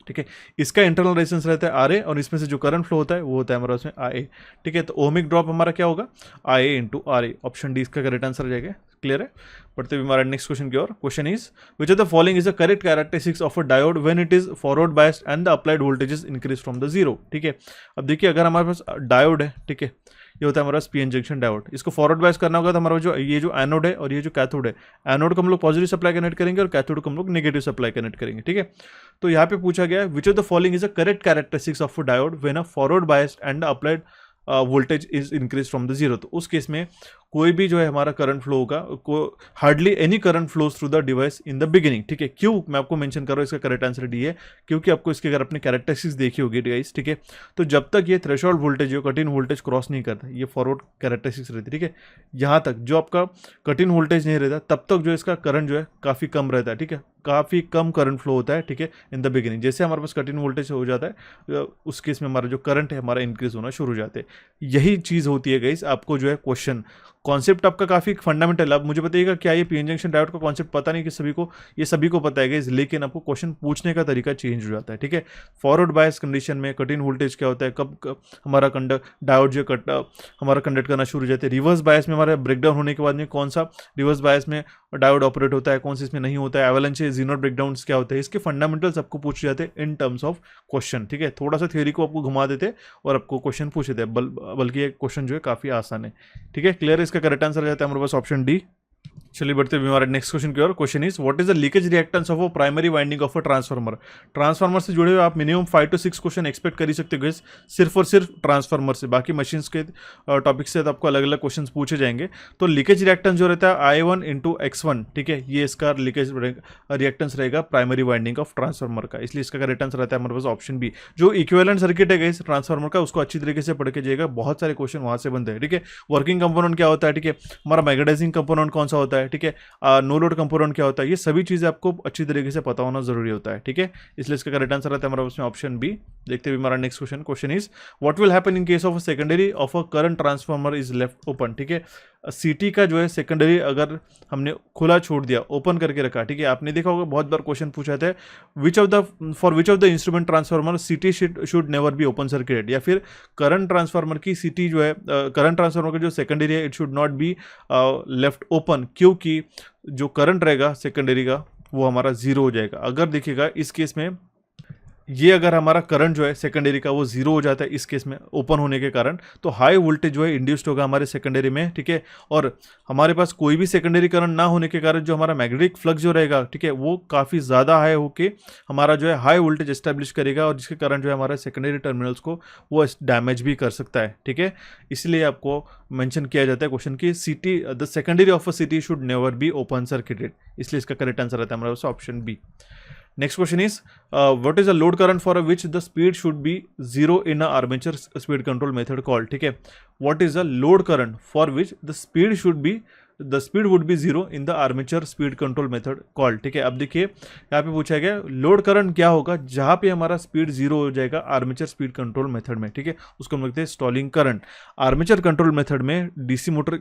S1: ठीक है, इसका इंटरनल रेजिस्टेंस रहता है आर ए, और इसमें से जो करंट फ्लो होता है वो होता है हमारा उसमें आई ए। ठीक है, तो ओमिक ड्रॉप हमारा क्या होगा, I A into R A. Option D इसका करेक्ट आंसर आ जाएगा। क्लियर है, बढ़ते हुए हमारा नेक्स्ट क्वेश्चन की ओर। Question is which of the following is the correct characteristics of a diode when it is forward biased and the applied voltages increase from the zero. ठीक है, अब देखिए अगर हमारे पास डायोड है, ठीक है, ये होता है हमारा पीएन जंक्शन डायोड, इसको फॉरवर्ड बायस करना होगा तो हमारा जो ये जो एनोड है और ये जो कैथोड है, एनोड को हम लोग पॉजिटिव सप्लाई कनेक्ट करेंगे और कैथोड को हम लोग नेगेटिव सप्लाई कनेक्ट करेंगे। ठीक है, तो यहाँ पे पूछा गया है विच of the following is the correct characteristics of a diode when a forward biased and applied voltage is increase from the zero. तो उस केस में कोई भी जो है हमारा करंट फ्लो होगा, को hardly any current flows through the device in the beginning. ठीक है, क्यों मैं आपको मेंशन कर रहा हूँ, इसका करेक्ट आंसर डी है, क्योंकि आपको इसके अगर अपने कैरेक्टरिस्टिक्स देखी होगी डिवाइस, ठीक है, तो जब तक ये थ्रेशोल्ड वोल्टेज जो कट इन वोल्टेज क्रॉस नहीं करता, ये फॉरवर्ड कैरेक्टरिस्टिक्स रहती है। ठीक है, यहाँ तक जो आपका कट इन वोल्टेज नहीं रहता तब तक जो इसका करंट जो है काफ़ी कम रहता है। ठीक है, काफ़ी कम करंट फ्लो होता है। ठीक है, इन द बिगिनिंग जैसे हमारे पास कट इन वोल्टेज हो जाता है उस केस में हमारा जो करंट है हमारा इंक्रीज होना शुरू हो जाते हैं। यही चीज़ होती है गाइस, आपको जो है क्वेश्चन कॉन्सेप्ट आपका काफ़ी फंडामेंटल। अब मुझे बताइएगा क्या ये पी एन जंक्शन डायोड का कॉन्सेप्ट पता नहीं कि सभी को, ये सभी को पता है, लेकिन आपको क्वेश्चन पूछने का तरीका चेंज हो जाता है, ठीक है। फॉरवर्ड बायस कंडीशन में कट इन वोल्टेज क्या होता है, कब हमारा डायोड जो हमारा कंडक्ट करना शुरू हो जाता है। रिवर्स बायस में हमारा ब्रेकडाउन होने के बाद में कौन सा रिवर्स बायस में डायोड ऑपरेट होता है, कौन सा इसमें नहीं होता है, एवलांच जीनोर ब्रेकडाउन क्या होता है, इसके फंडामेंटल्स आपको पूछे जाते हैं इन टर्म्स ऑफ क्वेश्चन, ठीक है। थोड़ा सा थ्योरी को आपको घुमा देते और आपको क्वेश्चन पूछे थे, बल्कि ये क्वेश्चन जो है काफी आसान है, ठीक है। क्लियर, इसका करेक्ट आंसर आ जाता है हमारे पास ऑप्शन डी। चलिए बढ़ते हुए हमारे नेक्स्ट क्वेश्चन की ओर। Question is what is the leakage reactance of a primary winding of a transformer. Transformer से जुड़े हुए आप मिनिमम 5 to 6 क्वेश्चन एक्सपेक्ट कर ही सकते हो सिर्फ और सिर्फ ट्रांसफार्मर से। बाकी मशीन्स के टॉपिक से तो आपको अलग अलग क्वेश्चन पूछे जाएंगे। तो लीकेज रिएक्टेंस जो रहता है I1 × X1, ठीक है, ये इसका लीकेज रिएक्टेंस रहेगा प्राइमरी वाइंडिंग ऑफ ट्रांसफार्मर का, इसलिए इसका करेक्ट आंसर रहता है हमारे पास ऑप्शन बी। जो इक्विवेलेंट सर्किट है इस ट्रांसफार्मर का, उसको अच्छी तरीके से पढ़ के जाएगा, बहुत सारे क्वेश्चन वहां से बनते हैं, ठीक है। वर्किंग कंपोनेंट क्या होता है, ठीक है, हमारा मैग्नेटाइजिंग कंपोनेंट कौन सा होता है, ठीक है, नो लोड कंपोनेंट क्या होता है, ये सभी चीजें आपको अच्छी तरीके से पता होना जरूरी होता है, ठीक है। इसलिए इसका करेक्ट आंसर रहता है हमारा उसमें ऑप्शन बी। देखते हुए हमारा next question. Question is what will happen in case of a secondary of a current transformer is left open, ठीक है। सीटी का जो है सेकेंडरी अगर हमने खुला छोड़ दिया, ओपन करके रखा, ठीक है, आपने देखा होगा बहुत बार क्वेश्चन पूछा था for which of the instrument transformer CT should never be open circuited, या फिर करंट ट्रांसफार्मर की सीटी जो है, करंट ट्रांसफार्मर का जो सेकेंडरी है, it should not be left open, क्योंकि जो करंट रहेगा सेकेंडरी का वो हमारा जीरो हो जाएगा। अगर देखिएगा इस केस में ये अगर हमारा करंट जो है सेकेंडरी का वो जीरो हो जाता है इस केस में ओपन होने के कारण, तो हाई वोल्टेज जो है इंड्यूस्ड होगा हमारे सेकेंडरी में, ठीक है। और हमारे पास कोई भी सेकेंडरी करंट ना होने के कारण जो हमारा मैग्नेटिक फ्लक्स जो रहेगा, ठीक है, वो काफ़ी ज़्यादा हाई होके हमारा जो है हाई वोल्टेज एस्टेब्लिश करेगा, और जिसके कारण जो है हमारे सेकेंडरी टर्मिनल्स को वो डैमेज भी कर सकता है, ठीक है। इसलिए आपको मेंशन किया जाता है क्वेश्चन की CT the secondary of a CT should never be open circuited, इसलिए इसका करेक्ट आंसर रहता है हमारा option B. Next question is what is the load current for which the speed should be zero in a armature speed control method called, ठीक है। What is the load current for which the speed would be zero in the armature speed control method called, ठीक है। अब देखिए यहाँ पे पूछा गया लोड करंट क्या होगा जहाँ पे हमारा स्पीड जीरो हो जाएगा आर्मेचर स्पीड कंट्रोल मेथड में, ठीक है, उसको हम लिखते हैं stalling current. Armature control method में डीसी मोटर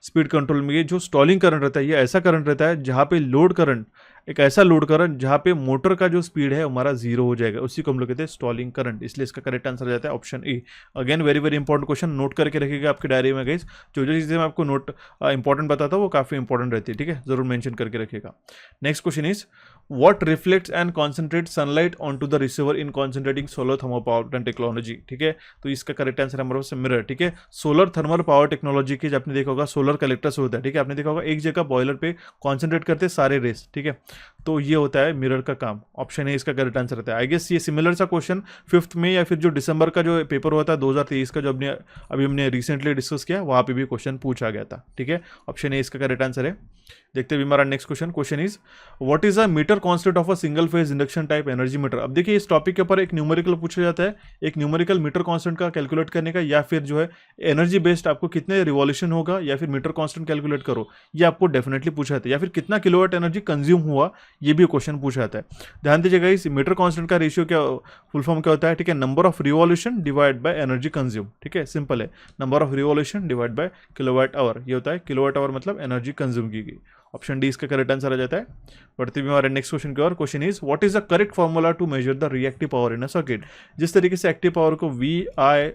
S1: स्पीड कंट्रोल में ये जो स्टॉलिंग करंट रहता है, ये ऐसा करंट रहता है जहाँ पे लोड करंट, एक ऐसा लोड करंट जहाँ पे मोटर का जो स्पीड है हमारा जीरो हो जाएगा, उसी को हम लोग कहते हैं स्टॉलिंग करंट, इसलिए इसका करेक्ट आंसर जाता है option A. Again very very important question, note करके रखिएगा आपकी डायरी में गाइस। जो चीज़ें मैं आपको इंपॉर्टेंट बताता हूँ वो काफ़ी इंपॉर्टेंट रहती है, ठीक है, जरूर मेंशन करके रखिएगा। Next question is what reflects and concentrate sunlight on to the receiver in concentrating solar thermal power technology, ठीक है। तो इसका करेक्ट आंसर हमारे पास मिरर, ठीक है। सोलर थर्मल पावर टेक्नोलॉजी के आपने देखा होगा सोलर कलेक्टर्स होता है, ठीक है, आपने देखा होगा एक जगह बॉयलर पे कॉन्सेंट्रेट करते सारे रेस, ठीक है, तो ये होता है मिरर का काम। ऑप्शन है इसका करेक्ट आंसर रहता है। आई गेस ये सिमिलर सा क्वेश्चन 5th में या फिर जो दिसंबर का जो पेपर हुआ था 2023 का, जो अभी हमने रिसेंटली डिस्कस किया, वहां पे भी क्वेश्चन पूछा गया था, ठीक है। ऑप्शन ए इसका करेक्ट आंसर है। देखते हैं हमारा next question. Question is what is a metre constant of a single phase induction type energy meter. अब देखिए इस टॉपिक के ऊपर एक न्यूमेरिकल पूछा जाता है, एक न्यूमेरिकल मीटर कांस्टेंट का कैलकुलेट करने का, या फिर जो है एनर्जी बेस्ड आपको कितने रिवॉल्यूशन होगा या फिर मीटर कांस्टेंट कैलकुलेट करो, ये आपको डेफिनेटली पूछा जाता है, या फिर कितना किलोवाट एनर्जी कंज्यूम हुआ, ये भी क्वेश्चन पूछा जाता है। ध्यान दीजिएगा इस मीटर कांस्टेंट का रेशियो क्या, फुल फॉर्म क्या होता है, ठीक है, number of revolution divide by energy consume, ठीक है, सिंपल है, number of revolution divide by kilowatt hour, ये होता है किलोवाट आवर मतलब एनर्जी कंज्यूम की गई। ऑप्शन डी इसका करेक्ट आंसर आ जाता है। बढ़ते हुए हमारे नेक्स्ट क्वेश्चन की ओर। Question is what is the correct formula to measure the reactive power in a circuit. जिस तरीके से एक्टिव पावर को VI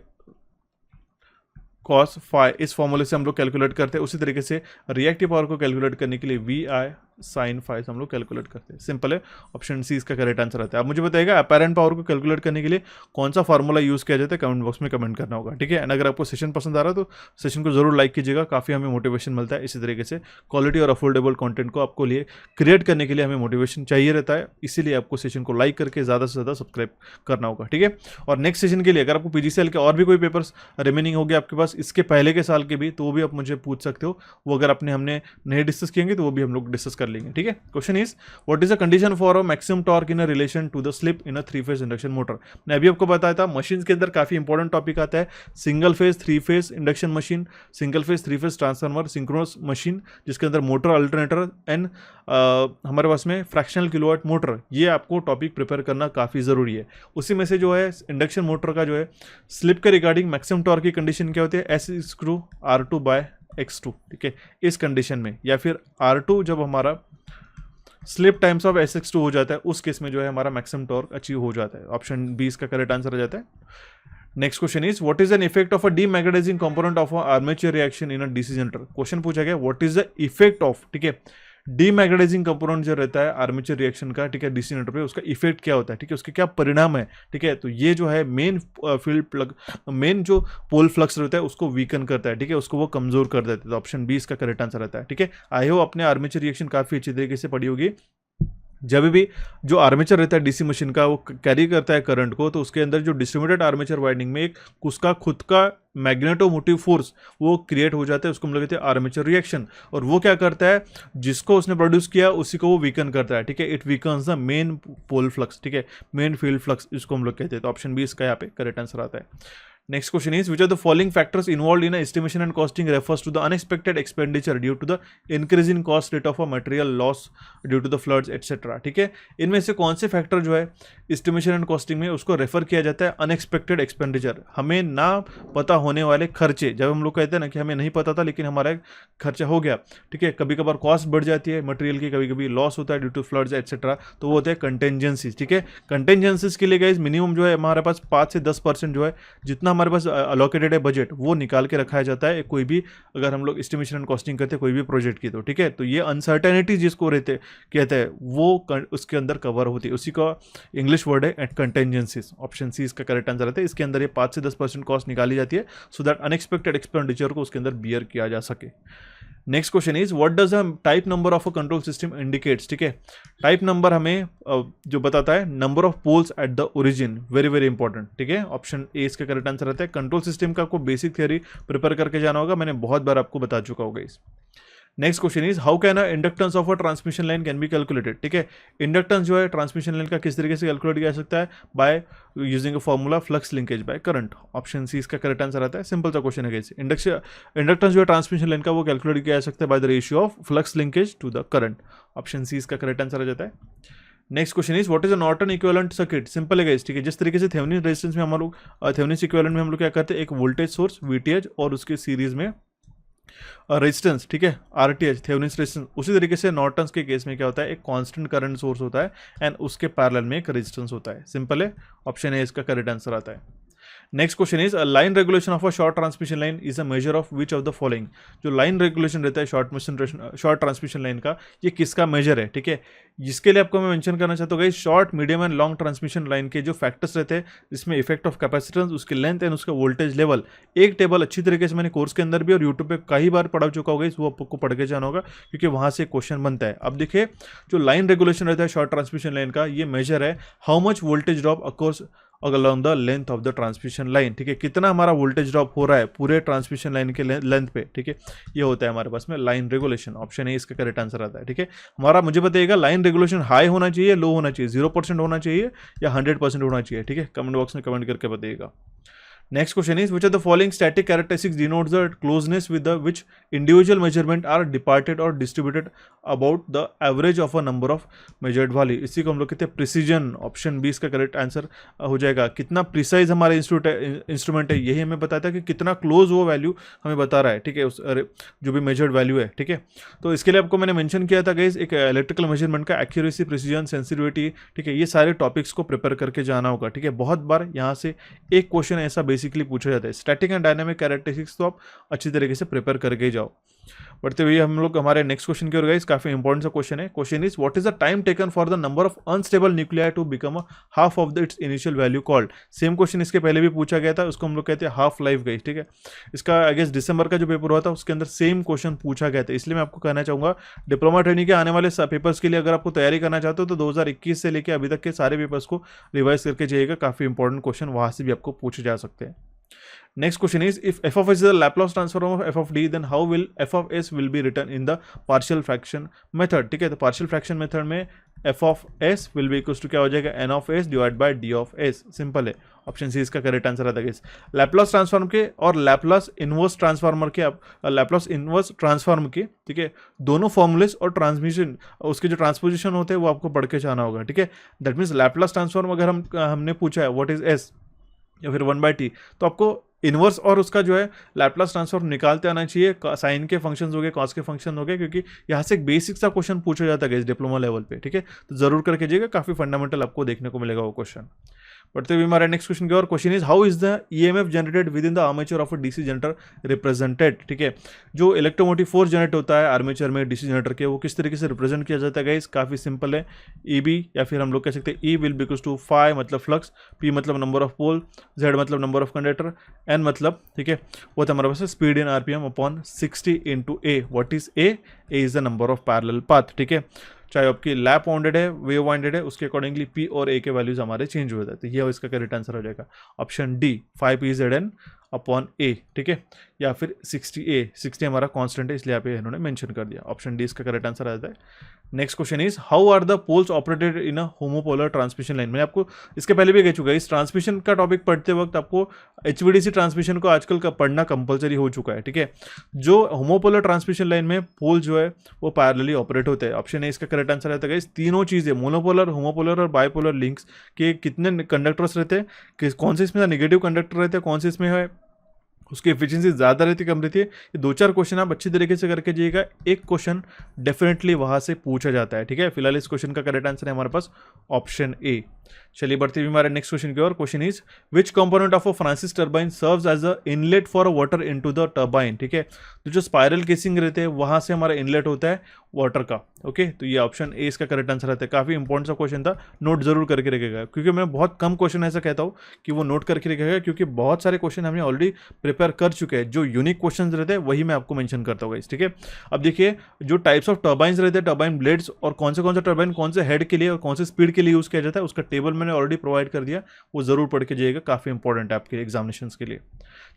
S1: cos phi इस फॉर्मूले से हम लोग कैलकुलेट करते हैं, उसी तरीके से रिएक्टिव पावर को कैलकुलेट करने के लिए VI sin phi से हम लोग कैलकुलेट करते हैं। सिंपल है, ऑप्शन सी इसका करेक्ट आंसर आता है। अब मुझे बताइएगा अपैरेंट पावर को कैलकुलेट करने के लिए कौन सा फॉर्मूला यूज किया जाता है, कमेंट बॉक्स में कमेंट करना होगा, ठीक है। एंड अगर आपको सेशन पसंद आ रहा है तो सेशन को जरूर लाइक कीजिएगा, काफ़ी हमें मोटिवेशन मिलता है। इसी तरीके से क्वालिटी और अफोर्डेबल कंटेंट को आपको लिए क्रिएट करने के लिए हमें मोटिवेशन चाहिए रहता है, इसीलिए आपको सेशन को लाइक करके ज़्यादा से ज़्यादा सब्सक्राइब करना होगा, ठीक है। और नेक्स्ट सेशन के लिए अगर आपको PGCL के और भी कोई पेपर्स रिमेनिंग हो गया आपके पास इसके पहले के साल के भी, तो वो भी आप मुझे पूछ सकते हो, वो अगर हमने नहीं डिस्कस किएंगे तो वो भी हम लोग डिस्कस कर लेंगे, ठीक है। Question is what is the condition for a maximum torque in a relation to the slip in a 3-phase induction motor. मैं अभी आपको बताया था मशीन के अंदर काफी इंपॉर्टेंट टॉपिक आता है, single phase 3-phase induction machine, single phase 3-phase transformer, synchronous machine जिसके अंदर मोटर अल्टरनेटर एंड हमारे पास में फ्रैक्शनल किलोवाट मोटर, ये आपको टॉपिक प्रिपेयर करना काफी जरूरी है। उसी में से जो है इंडक्शन मोटर का जो है स्लिप के रिगार्डिंग मैक्सिमम टॉर्क की कंडीशन क्या होती है, S = R2/N x2, ठीक है, इस कंडीशन में, या फिर R2 जब हमारा स्लिप टाइम्स ऑफ sx2 हो जाता है, उस केस में जो है हमारा मैक्सिमम टॉर्क अचीव हो जाता है। ऑप्शन बी इसका करेक्ट आंसर आ जाता है। Next question is what is an effect of a demagnetising component of a armature reaction in a DC generator. Question पूछा गया what is the effect of, ठीक है, डीमैग्नेटाइजिंग कंपोनेंट जो रहता है आर्मेचर रिएक्शन का, ठीक है, डीसी जनरेटर पे, उसका इफेक्ट क्या होता है, ठीक है, उसके क्या परिणाम है, ठीक है। तो ये जो है मेन फील्ड प्लग, मेन जो पोल फ्लक्स रहता है उसको वीकन करता है, ठीक है, उसको वो कमजोर कर देता है। तो ऑप्शन बी इसका करेक्ट आंसर रहता है, ठीक है। आई होप आपने आर्मेचर रिएक्शन काफी अच्छी तरीके से पढ़ी होगी। जब भी जो आर्मेचर रहता है डीसी मशीन का, वो कैरी करता है करंट को, तो उसके अंदर जो डिस्ट्रीब्यूटेड आर्मेचर वाइंडिंग में एक उसका खुद का मैग्नेटोमोटिव फोर्स वो क्रिएट हो जाता है, उसको हम लोग कहते हैं आर्मेचर रिएक्शन। और वो क्या करता है, जिसको उसने प्रोड्यूस किया उसी को वो वीकन करता है, ठीक है। It weakens the main pole flux, ठीक है, मेन फील्ड फ्लक्स इसको हम लोग कहते हैं। तो ऑप्शन बी इसका यहाँ पे करेक्ट आंसर आता है। Next question is which of the following factors involved in estimation and costing refers to the unexpected expenditure due to the increase in cost rate of a material loss due to the floods etc. ठीक है, इनमें से कौन से factor जो है estimation and costing में उसको रेफर किया जाता है अनएक्सपेक्टेड एक्सपेंडिचर, हमें ना पता होने वाले खर्चे। जब हम लोग कहते हैं ना कि हमें नहीं पता था लेकिन हमारा खर्चा हो गया, ठीक है, कभी कभार कॉस्ट बढ़ जाती है मटेरियल की, कभी कभी लॉस होता है ड्यू टू फ्लड्स एक्सेट्रा, तो वो होते हैं कंटेंजेंसीज, ठीक है। कंटेंजेंसीज के लिए गाइस मिनिमम जो है हमारे पास 5 से 10% जो है जितना हमारे पास अलोकेटेड है बजट, वो निकाल के रखाया जाता है कोई भी, अगर हम लोग एस्टिमेशन एंड कॉस्टिंग करते हैं कोई भी प्रोजेक्ट की, तो ठीक है। तो ये अनसर्टेनिटी जिसको रहते कहते हैं वो उसके अंदर कवर होती है, उसी का इंग्लिश वर्ड है कंटेंजेंसीज। ऑप्शन सी इसका करेक्ट आंसर रहता है। इसके अंदर ये 5 से 10% कॉस्ट निकाली जाती है सो दैट अनएक्सपेक्टेड एक्सपेंडिचर को उसके अंदर बियर किया जा सके। Next question is what does a type number of a control system indicates, ठीक है। टाइप नंबर हमें जो बताता है number of poles at the origin, very very important, ठीक है। ऑप्शन ए इसका करेक्ट आंसर रहता है। कंट्रोल सिस्टम का आपको बेसिक थ्योरी प्रिपेयर करके जाना होगा, मैंने बहुत बार आपको बता चुका होगा इस। Next question is how can a inductance of a transmission line can be calculated, ठीक है। इंडक्टेंस जो है ट्रांसमिशन लाइन का किस तरीके से कैलकुलेट किया जा सकता है, by using a formula flux linkage by current. Option C इसका करेक्ट आंसर आता है। सिंपल सा क्वेश्चन है गाइस, इंडक्टेंस जो है ट्रांसमिशन लाइन का वो कैलकुलेट किया जा सकता है by the ratio of flux linkage to the current. Option C इसका करेक्ट आंसर आ जाता है। Next question is what is a Norton equivalent circuit. Simple है गाइस, ठीक है। जिस तरीके से थेवेनिन रेजिस्टेंस में हम लोग थेवेनिन इक्विवेलेंट में हम लोग क्या करते हैं, एक वोल्टेज सोर्स VTH और उसके सीरीज में रेजिस्टेंस, ठीक है, RTH थेवेनिन रेजिस्टेंस, उसी तरीके से नॉर्टन्स के केस में क्या होता है, एक कांस्टेंट करंट सोर्स होता है एंड उसके पैरेलल में एक रेजिस्टेंस होता है। सिंपल है, ऑप्शन ए इसका करेक्ट आंसर आता है। Next question is a line regulation of a short transmission line is a measure of which of the following. जो लाइन रेगुलेशन रहता है शॉर्ट ट्रांसमिशन लाइन का, ये किसका मेजर है, ठीक है। जिसके लिए आपको मैं मेंशन करना चाहता हूँ short medium and long transmission line के जो फैक्टर्स रहते हैं, इसमें इफेक्ट ऑफ कैपेसिटेंस, उसकी लेंथ एंड उसका वोल्टेज लेवल, एक टेबल अच्छी तरीके से मैंने कोर्स के अंदर भी और यूट्यूब पे कई बार पढ़ा चुका होगा, वो आपको पढ़ के जाना होगा क्योंकि वहाँ से क्वेश्चन बनता है। अब देखिए जो लाइन रेगुलेशन रहता है शॉर्ट ट्रांसमिशन लाइन का, ये मेजर है how much voltage drop across along the length of the transmission line, ठीक है, कितना हमारा वोल्टेज ड्रॉप हो रहा है पूरे ट्रांसमिशन लाइन के लेंथ पे, ठीक है, ये होता है हमारे पास में लाइन रेगुलेशन। ऑप्शन ए इसका करेक्ट आंसर आता है, ठीक है। हमारा मुझे बताइएगा लाइन रेगुलेशन हाई होना चाहिए, लो होना चाहिए, 0% होना चाहिए या 100% होना चाहिए, ठीक है, कमेंट बॉक्स में कमेंट करके बताइएगा। Next question is which of the following static characteristics denotes the closeness with the which individual measurement are departed or distributed about the average of a number of measured value। इसी को हम लोग कहते हैं precision. Option B इसका correct answer हो जाएगा। कितना प्रिसाइज हमारा इंस्ट्रूमेंट है, यही हमें बताता है कि कितना क्लोज वो वैल्यू हमें बता रहा है, ठीक है, उस जो भी मेजर्ड वैल्यू है, ठीक है। तो इसके लिए आपको मैंने मेंशन किया था गाइस एक इलेक्ट्रिकल मेजरमेंट का एक्यूरेसी, प्रिसीजन, सेंसिटिविटी, ठीक है, ये सारे टॉपिक्स को प्रिपेयर करके जाना होगा, ठीक है। बहुत बार यहाँ से एक क्वेश्चन ऐसा बेसिकली पूछा जाता है। स्टैटिक एंड डायनामिक कैरेक्टरिस्टिक्स तो आप अच्छी तरीके से प्रिपेयर करके जाओ। बढ़ते हुए हम लोग हमारे नेक्स्ट क्वेश्चन की ओर गए। काफी इंपॉर्टेंट सा क्वेश्चन है। Question is what is the time taken for the number of unstable nuclei to become a half of the its initial value called. Same question इसके पहले भी पूछा गया था, उसको हम लोग कहते हैं हाफ लाइफ गाइस, ठीक है। इसका आई गेस दिसंबर का जो पेपर हुआ था उसके अंदर सेम क्वेश्चन पूछा गया था, इसलिए मैं आपको कहना चाहूंगा डिप्लोमा ट्रेनिंग के आने वाले पेपर्स के लिए अगर आपको तैयारी करना चाहते हो तो 2021 से लेकर अभी तक के सारे पेपर्स को रिवाइज करके जाइएगा। काफी इंपॉर्टेंट क्वेश्चन वहां से भी आपको पूछे जा सकते हैं। Next question is if f of s is the Laplace transform of f of d then how will f of s will be written in the partial fraction method, ठीक है। तो partial fraction method में f of s will be equals to क्या हो जाएगा, n of s divided by d of s। Simple है, option C इसका correct answer आता है। लैपलास ट्रांसफॉर्म के और लैपलास इनवर्स ट्रांसफॉर्मर के लैपलास इनवर्स ट्रांसफॉर्म के, ठीक है, दोनों फॉर्मूलेस और ट्रांसमिशन उसके जो ट्रांसपोजिशन होते हैं वो आपको पढ़ के जाना होगा, ठीक है। दैट मीन्स लैपलास ट्रांसफॉर्म अगर हमने पूछा है व्हाट इज s या फिर 1/t, तो आपको इनवर्स और उसका जो है लैपलास ट्रांसफॉर्म निकालते आना चाहिए, साइन के फंक्शंस हो गए, कॉस के फंक्शन हो गए, क्योंकि यहाँ से एक बेसिक सा क्वेश्चन पूछा जाता है इस डिप्लोमा लेवल पे, ठीक है। तो जरूर करके जाइएगा, काफी फंडामेंटल आपको देखने को मिलेगा वो क्वेश्चन। बढ़ते हुए हमारे नेक्स्ट क्वेश्चन की और question is how is the EMF generated with in the armature of a DC generator represented, ठीक है। जो इलेक्ट्रोमोटिव फोर्स जनरेट होता है आर्मेचर में डीसी जनरेटर के, वो किस तरीके से रिप्रेजेंट किया जाता है गाइस, काफी सिंपल है। ईबी या फिर हम लोग कह सकते हैं E will be equals to phi मतलब फ्लक्स, पी मतलब नंबर ऑफ पोल, जेड मतलब नंबर ऑफ कंडक्टर, एन मतलब, ठीक है, वो तो हमारे पास speed in RPM upon 60 into A. What is A is the number of parallel path, ठीक है। चाहे आपकी लैप वाउंडेड है, वेव वाउंडेड है, उसके अकॉर्डिंगली पी और ए के वैल्यूज हमारे चेंज हो जाते हैं। ये इसका करेक्ट आंसर हो जाएगा ऑप्शन डी 5pzn अपॉन ए, ठीक है, या फिर 60a। 60 हमारा कांस्टेंट है इसलिए यहाँ पे इन्होंने मेंशन कर दिया। ऑप्शन डी इसका करेक्ट आंसर आ जाता है। Next question is how are the poles operated in a homopolar transmission line. मैंने आपको इसके पहले भी कह चुका है, इस ट्रांसमिशन का टॉपिक पढ़ते वक्त आपको एचवीडीसी ट्रांसमिशन को आजकल का पढ़ना कंपलसरी हो चुका है, ठीक है। जो होमोपोलर ट्रांसमिशन लाइन में पोल जो है वो पैरेलली ऑपरेट होते हैं। ऑप्शन ए इसका करेक्ट आंसर आता है। इस तीनों चीजें मोनोपोलर, होमोपोलर और बायपोलर लिंक्स के कितने कंडक्टर्स रहते हैं, कौन से इसमें नेगेटिव कंडक्टर रहते हैं, कौन से इसमें है उसकी एफिशिएंसी ज़्यादा रहती है कम रहती है, ये 2-4 क्वेश्चन आप अच्छी तरीके से करके जाइएगा, एक क्वेश्चन डेफिनेटली वहाँ से पूछा जाता है, ठीक है। फिलहाल इस क्वेश्चन का करेक्ट आंसर है हमारे पास ऑप्शन ए। चलिए बढ़ते हुए हमारे नेक्स्ट क्वेश्चन की ओर। Question is which component of a Francis turbine serves as a inlet for water into the turbine, ठीक है। तो जो स्पाइरल केसिंग रहते हैं वहां से हमारा इनलेट होता है वाटर का, ओके। तो ये ऑप्शन ए इसका करेक्ट आंसर आता है। काफी इंपॉर्टेंट सा क्वेश्चन था, नोट जरूर करके रखेगा, क्योंकि मैं बहुत कम क्वेश्चन ऐसा कहता हूँ कि वो नोट करके रखेगा, क्योंकि बहुत सारे क्वेश्चन हमने ऑलरेडी प्रिपेयर कर चुके हैं। जो यूनिक क्वेश्चन रहते हैं वही मैं आपको मेंशन करता हूँ, ठीक है। अब देखिए जो टाइप्स ऑफ टर्बाइंस रहते हैं, टर्बाइन ब्लेड्स, और कौन से टर्बाइन कौन से हेड के लिए और कौन से स्पीड के लिए यूज किया जाता है, उसका टेबल मैंने ऑलरेडी प्रोवाइड कर दिया, वो जरूर पढ़ के जाइएगा, काफी इंपॉर्टेंट है आपके एग्जामिनेशन के लिए।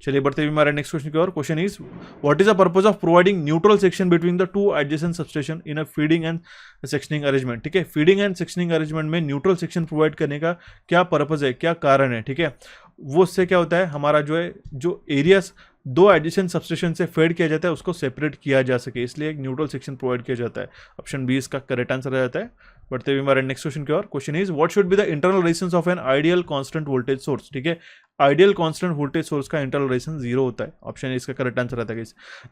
S1: चलिए बढ़ते हुए हमारे नेक्स्ट क्वेश्चन की ओर। Question is what is the purpose of providing neutral section between the two adjacent substation in a feeding and sectioning arrangement, ठीक है। फीडिंग एंड सेक्शनिंग अरेंजमेंट में न्यूट्रल सेक्शन प्रोवाइड करने का क्या पर्पस है, क्या कारण है, ठीक है। वो उससे क्या होता है, हमारा जो है जो एरियाज दो एडिशन सबस्टेशन से फेड किया जाता है उसको सेपरेट किया जा सके, इसलिए एक न्यूट्रल सेक्शन प्रोवाइड किया जाता है। ऑप्शन बी इसका करेक्ट आंसर आ जाता है। बढ़ते हुए हमारे नेक्स्ट क्वेश्चन की ओर। Question is what should be the internal resistance of an ideal constant voltage source, ठीक है। आइडियल कांस्टेंट वोल्टेज सोर्स का इंटरनल रेजिस्टेंस 0 होता है। ऑप्शन ए इसका करेक्ट आंसर आता है।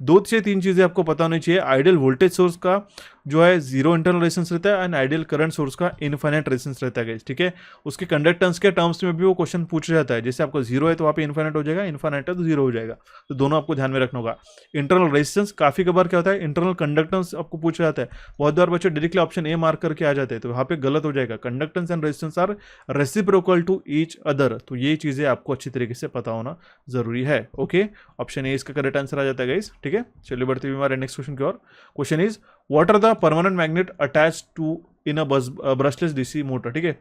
S1: 2 से 3 चीजें आपको पता होनी चाहिए। आइडियल वोल्टेज सोर्स का जो है 0 इंटरनल रेजिस्टेंस रहता है एंड आइडियल करंट सोर्स का इनफाइनाइट रेजिस्टेंस रहता है, ठीक है। उसके कंडक्टेंस के टर्म्स में भी वो क्वेश्चन पूछा जाता है, जैसे आपको 0 है तो वहाँ पे इनफाइनाइट हो जाएगा, इनफाइनाइट है तो 0 हो जाएगा, तो दोनों आपको ध्यान में रखना होगा। इंटरनल रेजिस्टेंस काफी कबार क्या होता है, इंटरनल कंडक्टेंस आपको पूछा जाता है, बहुत बार बच्चे डायरेक्टली ऑप्शन ए मार्क करके आ जाते हैं, तो वहाँ पे गलत हो जाएगा। Conductance and resistance are reciprocal to each other, तो ये चीजें आपको अच्छी तरीके से पता होना जरूरी है, ओके। ऑप्शन ए इसका करेक्ट आंसर आ जाता है गाइस, ठीक है। चलिए बढ़ते हुए हमारे नेक्स्ट क्वेश्चन की ओर। Question is what are the permanent magnet attached to in a brushless DC motor, ठीक है।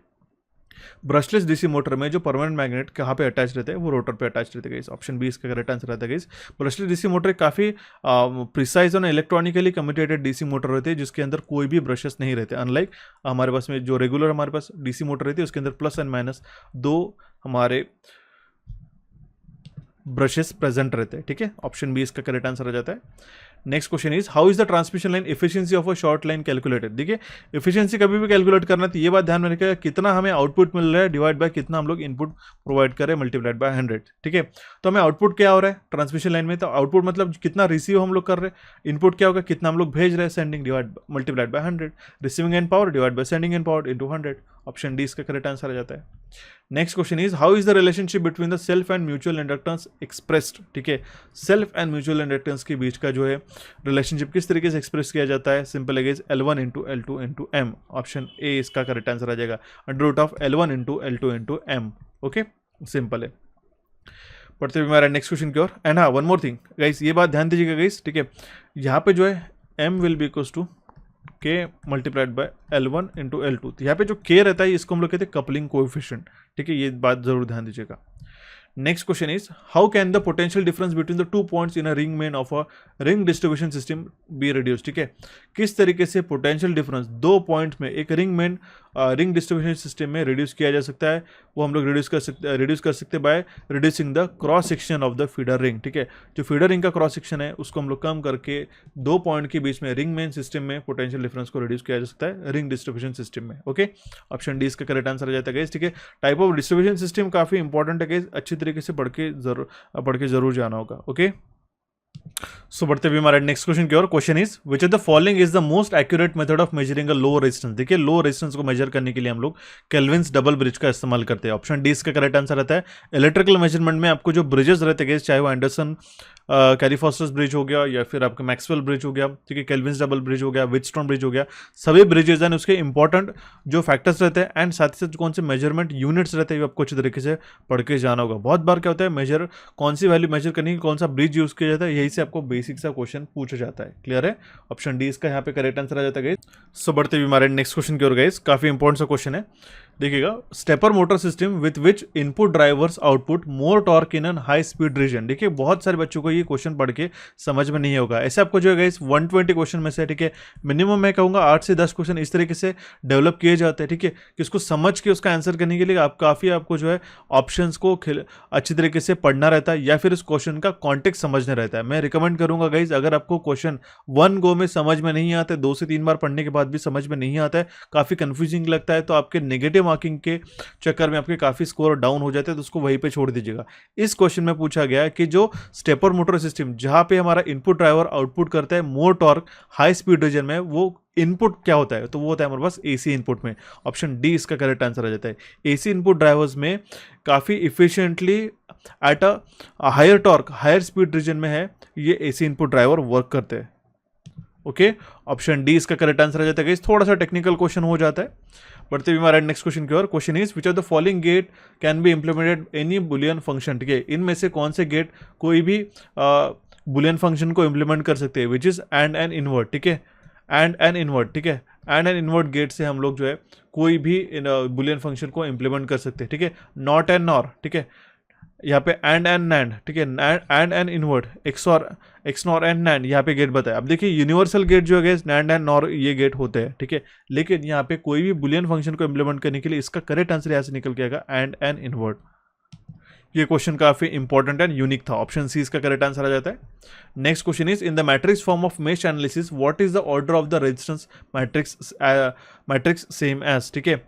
S1: ब्रशलेस डीसी मोटर में जो परमानेंट मैग्नेट कहाँ पे अटैच रहते हैं, वो रोटर पे अटैच रहते हैं। ऑप्शन बी इसका करेक्ट आंसर आता है। ब्रशलेस डीसी मोटर काफी प्रिसाइज और इलेक्ट्रॉनिकली कम्यूटेटेड डीसी मोटर रहती है, जिसके अंदर कोई भी ब्रशेस नहीं रहते, अनलाइक हमारे पास में जो रेगुलर हमारे पास डीसी मोटर रहती है उसके अंदर प्लस एंड माइनस 2 हमारे ब्रशेस प्रेजेंट रहते हैं, ठीक है। ऑप्शन बी इसका करेक्ट आंसर आ जाता है। Next question is how is the transmission line efficiency of a short line calculated. देखिए एफिशिएंसी कभी भी कैलकुलेट करना तो ये बात ध्यान में रखिएगा, कितना हमें आउटपुट मिल रहा है डिवाइड बाय कितना हम लोग इनपुट प्रोवाइड करें मल्टीप्लाइड बाय 100, ठीक है। तो हमें आउटपुट क्या हो रहा है ट्रांसमिशन लाइन में, तो आउटपुट मतलब कितना रिसीव हम लोग कर रहे हैं, इनपुट क्या होगा कितना हम लोग भेज रहे हैं, sending divide multiplied by 100, receiving end power divide by sending end power into 100। Option D इसका करेक्ट आंसर आ जाता है। Next question is how is the relationship between the self and mutual inductance expressed, ठीक है। Self and mutual inductance के बीच का जो है रिलेशनशिप किस तरीके से एक्सप्रेस किया जाता है, सिंपल है L1 into L2 into M. Option A इसका करेक्ट आंसर आ जाएगा, under root of L1 into L2 into M, okay, simple है। पढ़ते हुए हमारा नेक्स्ट क्वेश्चन की ओर। एंड हाँ वन मोर थिंग गाइस, ये बात ध्यान दीजिएगा गाइस, ठीक है। यहाँ पे जो है m will be equals to k multiplied by L1 into L2, तो यहाँ पे जो k रहता है इसको हम लोग कहते हैं कपलिंग कोएफिशिएंट, ठीक है, ये बात जरूर ध्यान दीजिएगा। Next question is how can the potential difference between the 2 points in a ring main of a ring distribution system be reduce, ठीक है। किस तरीके से पोटेंशियल डिफरेंस 2 पॉइंट में एक ring main ring distribution system में रिड्यूस किया जा सकता है, वो हम लोग रिड्यूस कर सकते हैं by reducing the cross section of the feeder ring. ठीक है, जो फीडर रिंग का क्रॉस सेक्शन है उसको हम लोग कम करके 2 पॉइंट के बीच में रिंग मेन सिस्टम में पोटेंशियल डिफरेंस को रिड्यूस किया जा सकता है रिंग डिस्ट्रीब्यूशन सिस्टम में। ओके, ऑप्शन डी इसका करेक्ट आंसर आ जाता है गाइस। ठीक है, टाइप ऑफ डिस्ट्रीब्यूशन सिस्टम काफी इंपॉर्टेंट है गाइस, अच्छी तरीके से पढ़ के जरूर जाना होगा। ओके, सो बढ़ते हुए हमारे नेक्स्ट क्वेश्चन की ओर। Question is which of the following is the most accurate method of measuring a low resistance. देखिए, लो रेजिस्टेंस को मेजर करने के लिए हम लोग केल्विन्स डबल ब्रिज का इस्तेमाल करते हैं। ऑप्शन डी इसका करेक्ट आंसर रहता है। इलेक्ट्रिकल मेजरमेंट में आपको जो ब्रिजेस रहते हैं, चाहे वो एंडरसन कैलिफोर्स ब्रिज हो गया या फिर आपका मैक्सवेल ब्रिज हो गया, ठीक है, केल्विन्स डबल ब्रिज हो गया, व्हीटस्टोन ब्रिज हो गया, सभी ब्रिजेज हैं उसके इंपॉर्टेंट जो फैक्टर्स रहते हैं एंड साथ ही साथ कौन से मेजरमेंट यूनिट्स रहते हैं, आपको अच्छी तरीके से पढ़ के जाना होगा। बहुत बार क्या होता है, मेजर कौन सी वैल्यू मेजर करने की कौन सा ब्रिज यूज किया जाता है, यही से आपको बेसिक सा क्वेश्चन पूछा जाता है। क्लियर है, ऑप्शन डी इसका यहाँ पे करेक्ट आंसर आ जाता है गाइस। सो बढ़ते हुए हमारे नेक्स्ट क्वेश्चन की ओर गाइस, काफी इंपॉर्टेंट सा क्वेश्चन है। देखिएगा, stepper motor system with which input drivers output more torque in an high speed region. देखिए, बहुत सारे बच्चों को ये क्वेश्चन पढ़ के समझ में नहीं होगा। ऐसे आपको जो है गाइस 120 क्वेश्चन में से, ठीक है, मिनिमम मैं कहूंगा 8 से 10 क्वेश्चन इस तरीके से डेवलप किए जाते हैं। ठीक है, कि उसको समझ के उसका आंसर करने के लिए आपको जो है ऑप्शंस को अच्छी तरीके से पढ़ना रहता है या फिर उस क्वेश्चन का कॉन्टेक्स्ट समझना रहता है। मैं रिकमेंड करूंगा गाइस, अगर आपको क्वेश्चन 1 गो में समझ में नहीं आता है, 2 से 3 बार पढ़ने के बाद भी समझ में नहीं आता है, काफी कंफ्यूजिंग लगता है, तो आपके नेगेटिव मार्किंग के चक्कर में आपके काफी स्कोर डाउन हो जाते हैं, तो उसको वहीं पे छोड़ दीजिएगा। इस क्वेश्चन में पूछा गया है कि जो स्टेपर मोटर सिस्टम जहां पे हमारा इनपुट ड्राइवर आउटपुट करता है मोर टॉर्क हाई स्पीड रीजन में, वो इनपुट क्या होता है, तो वो होता है हमारे पास एसी इनपुट में। ऑप्शन डी इसका करेक्ट आंसर आ जाता है। एसी इनपुट ड्राइवर्स में काफी efficiently at a higher torque higher speed region में है ये एसी इनपुट ड्राइवर वर्क करते हैं। ओके, ऑप्शन डी इसका करेक्ट आंसर आ जाता है। थोड़ा सा टेक्निकल क्वेश्चन हो जाता है। बढ़ते हुए हमारे नेक्स्ट क्वेश्चन की ओर। Question is which of the following gate can be implemented any Boolean function. ठीक है, इनमें से कौन से गेट कोई भी बुलियन फंक्शन को इंप्लीमेंट कर सकते हैं, which is and and invert. ठीक है, एंड एंड इनवर्ट, ठीक है, एंड एंड इनवर्ट गेट से हम लोग जो है कोई भी बुलियन फंक्शन को इंप्लीमेंट कर सकते हैं। ठीक है, नॉट एंड नॉर, ठीक है, यहाँ पे एंड एंड नैंड, ठीक है, and and invert, XNOR and NAND यहाँ पे गेट बताया। अब देखिए, यूनिवर्सल गेट जो है नैंड एंड नॉर ये गेट होते हैं। ठीक है, लेकिन यहाँ पे कोई भी बुलियन फंक्शन को इंप्लीमेंट करने के लिए इसका करेक्ट आंसर यहाँ से निकल के आएगा एंड एंड इनवर्ट। ये क्वेश्चन काफी इंपॉर्टेंट एंड यूनिक था। ऑप्शन सी इसका करेक्ट आंसर आ जाता है। Next question is in the matrix form of mesh analysis what is the order of the resistance matrix same as. ठीक है,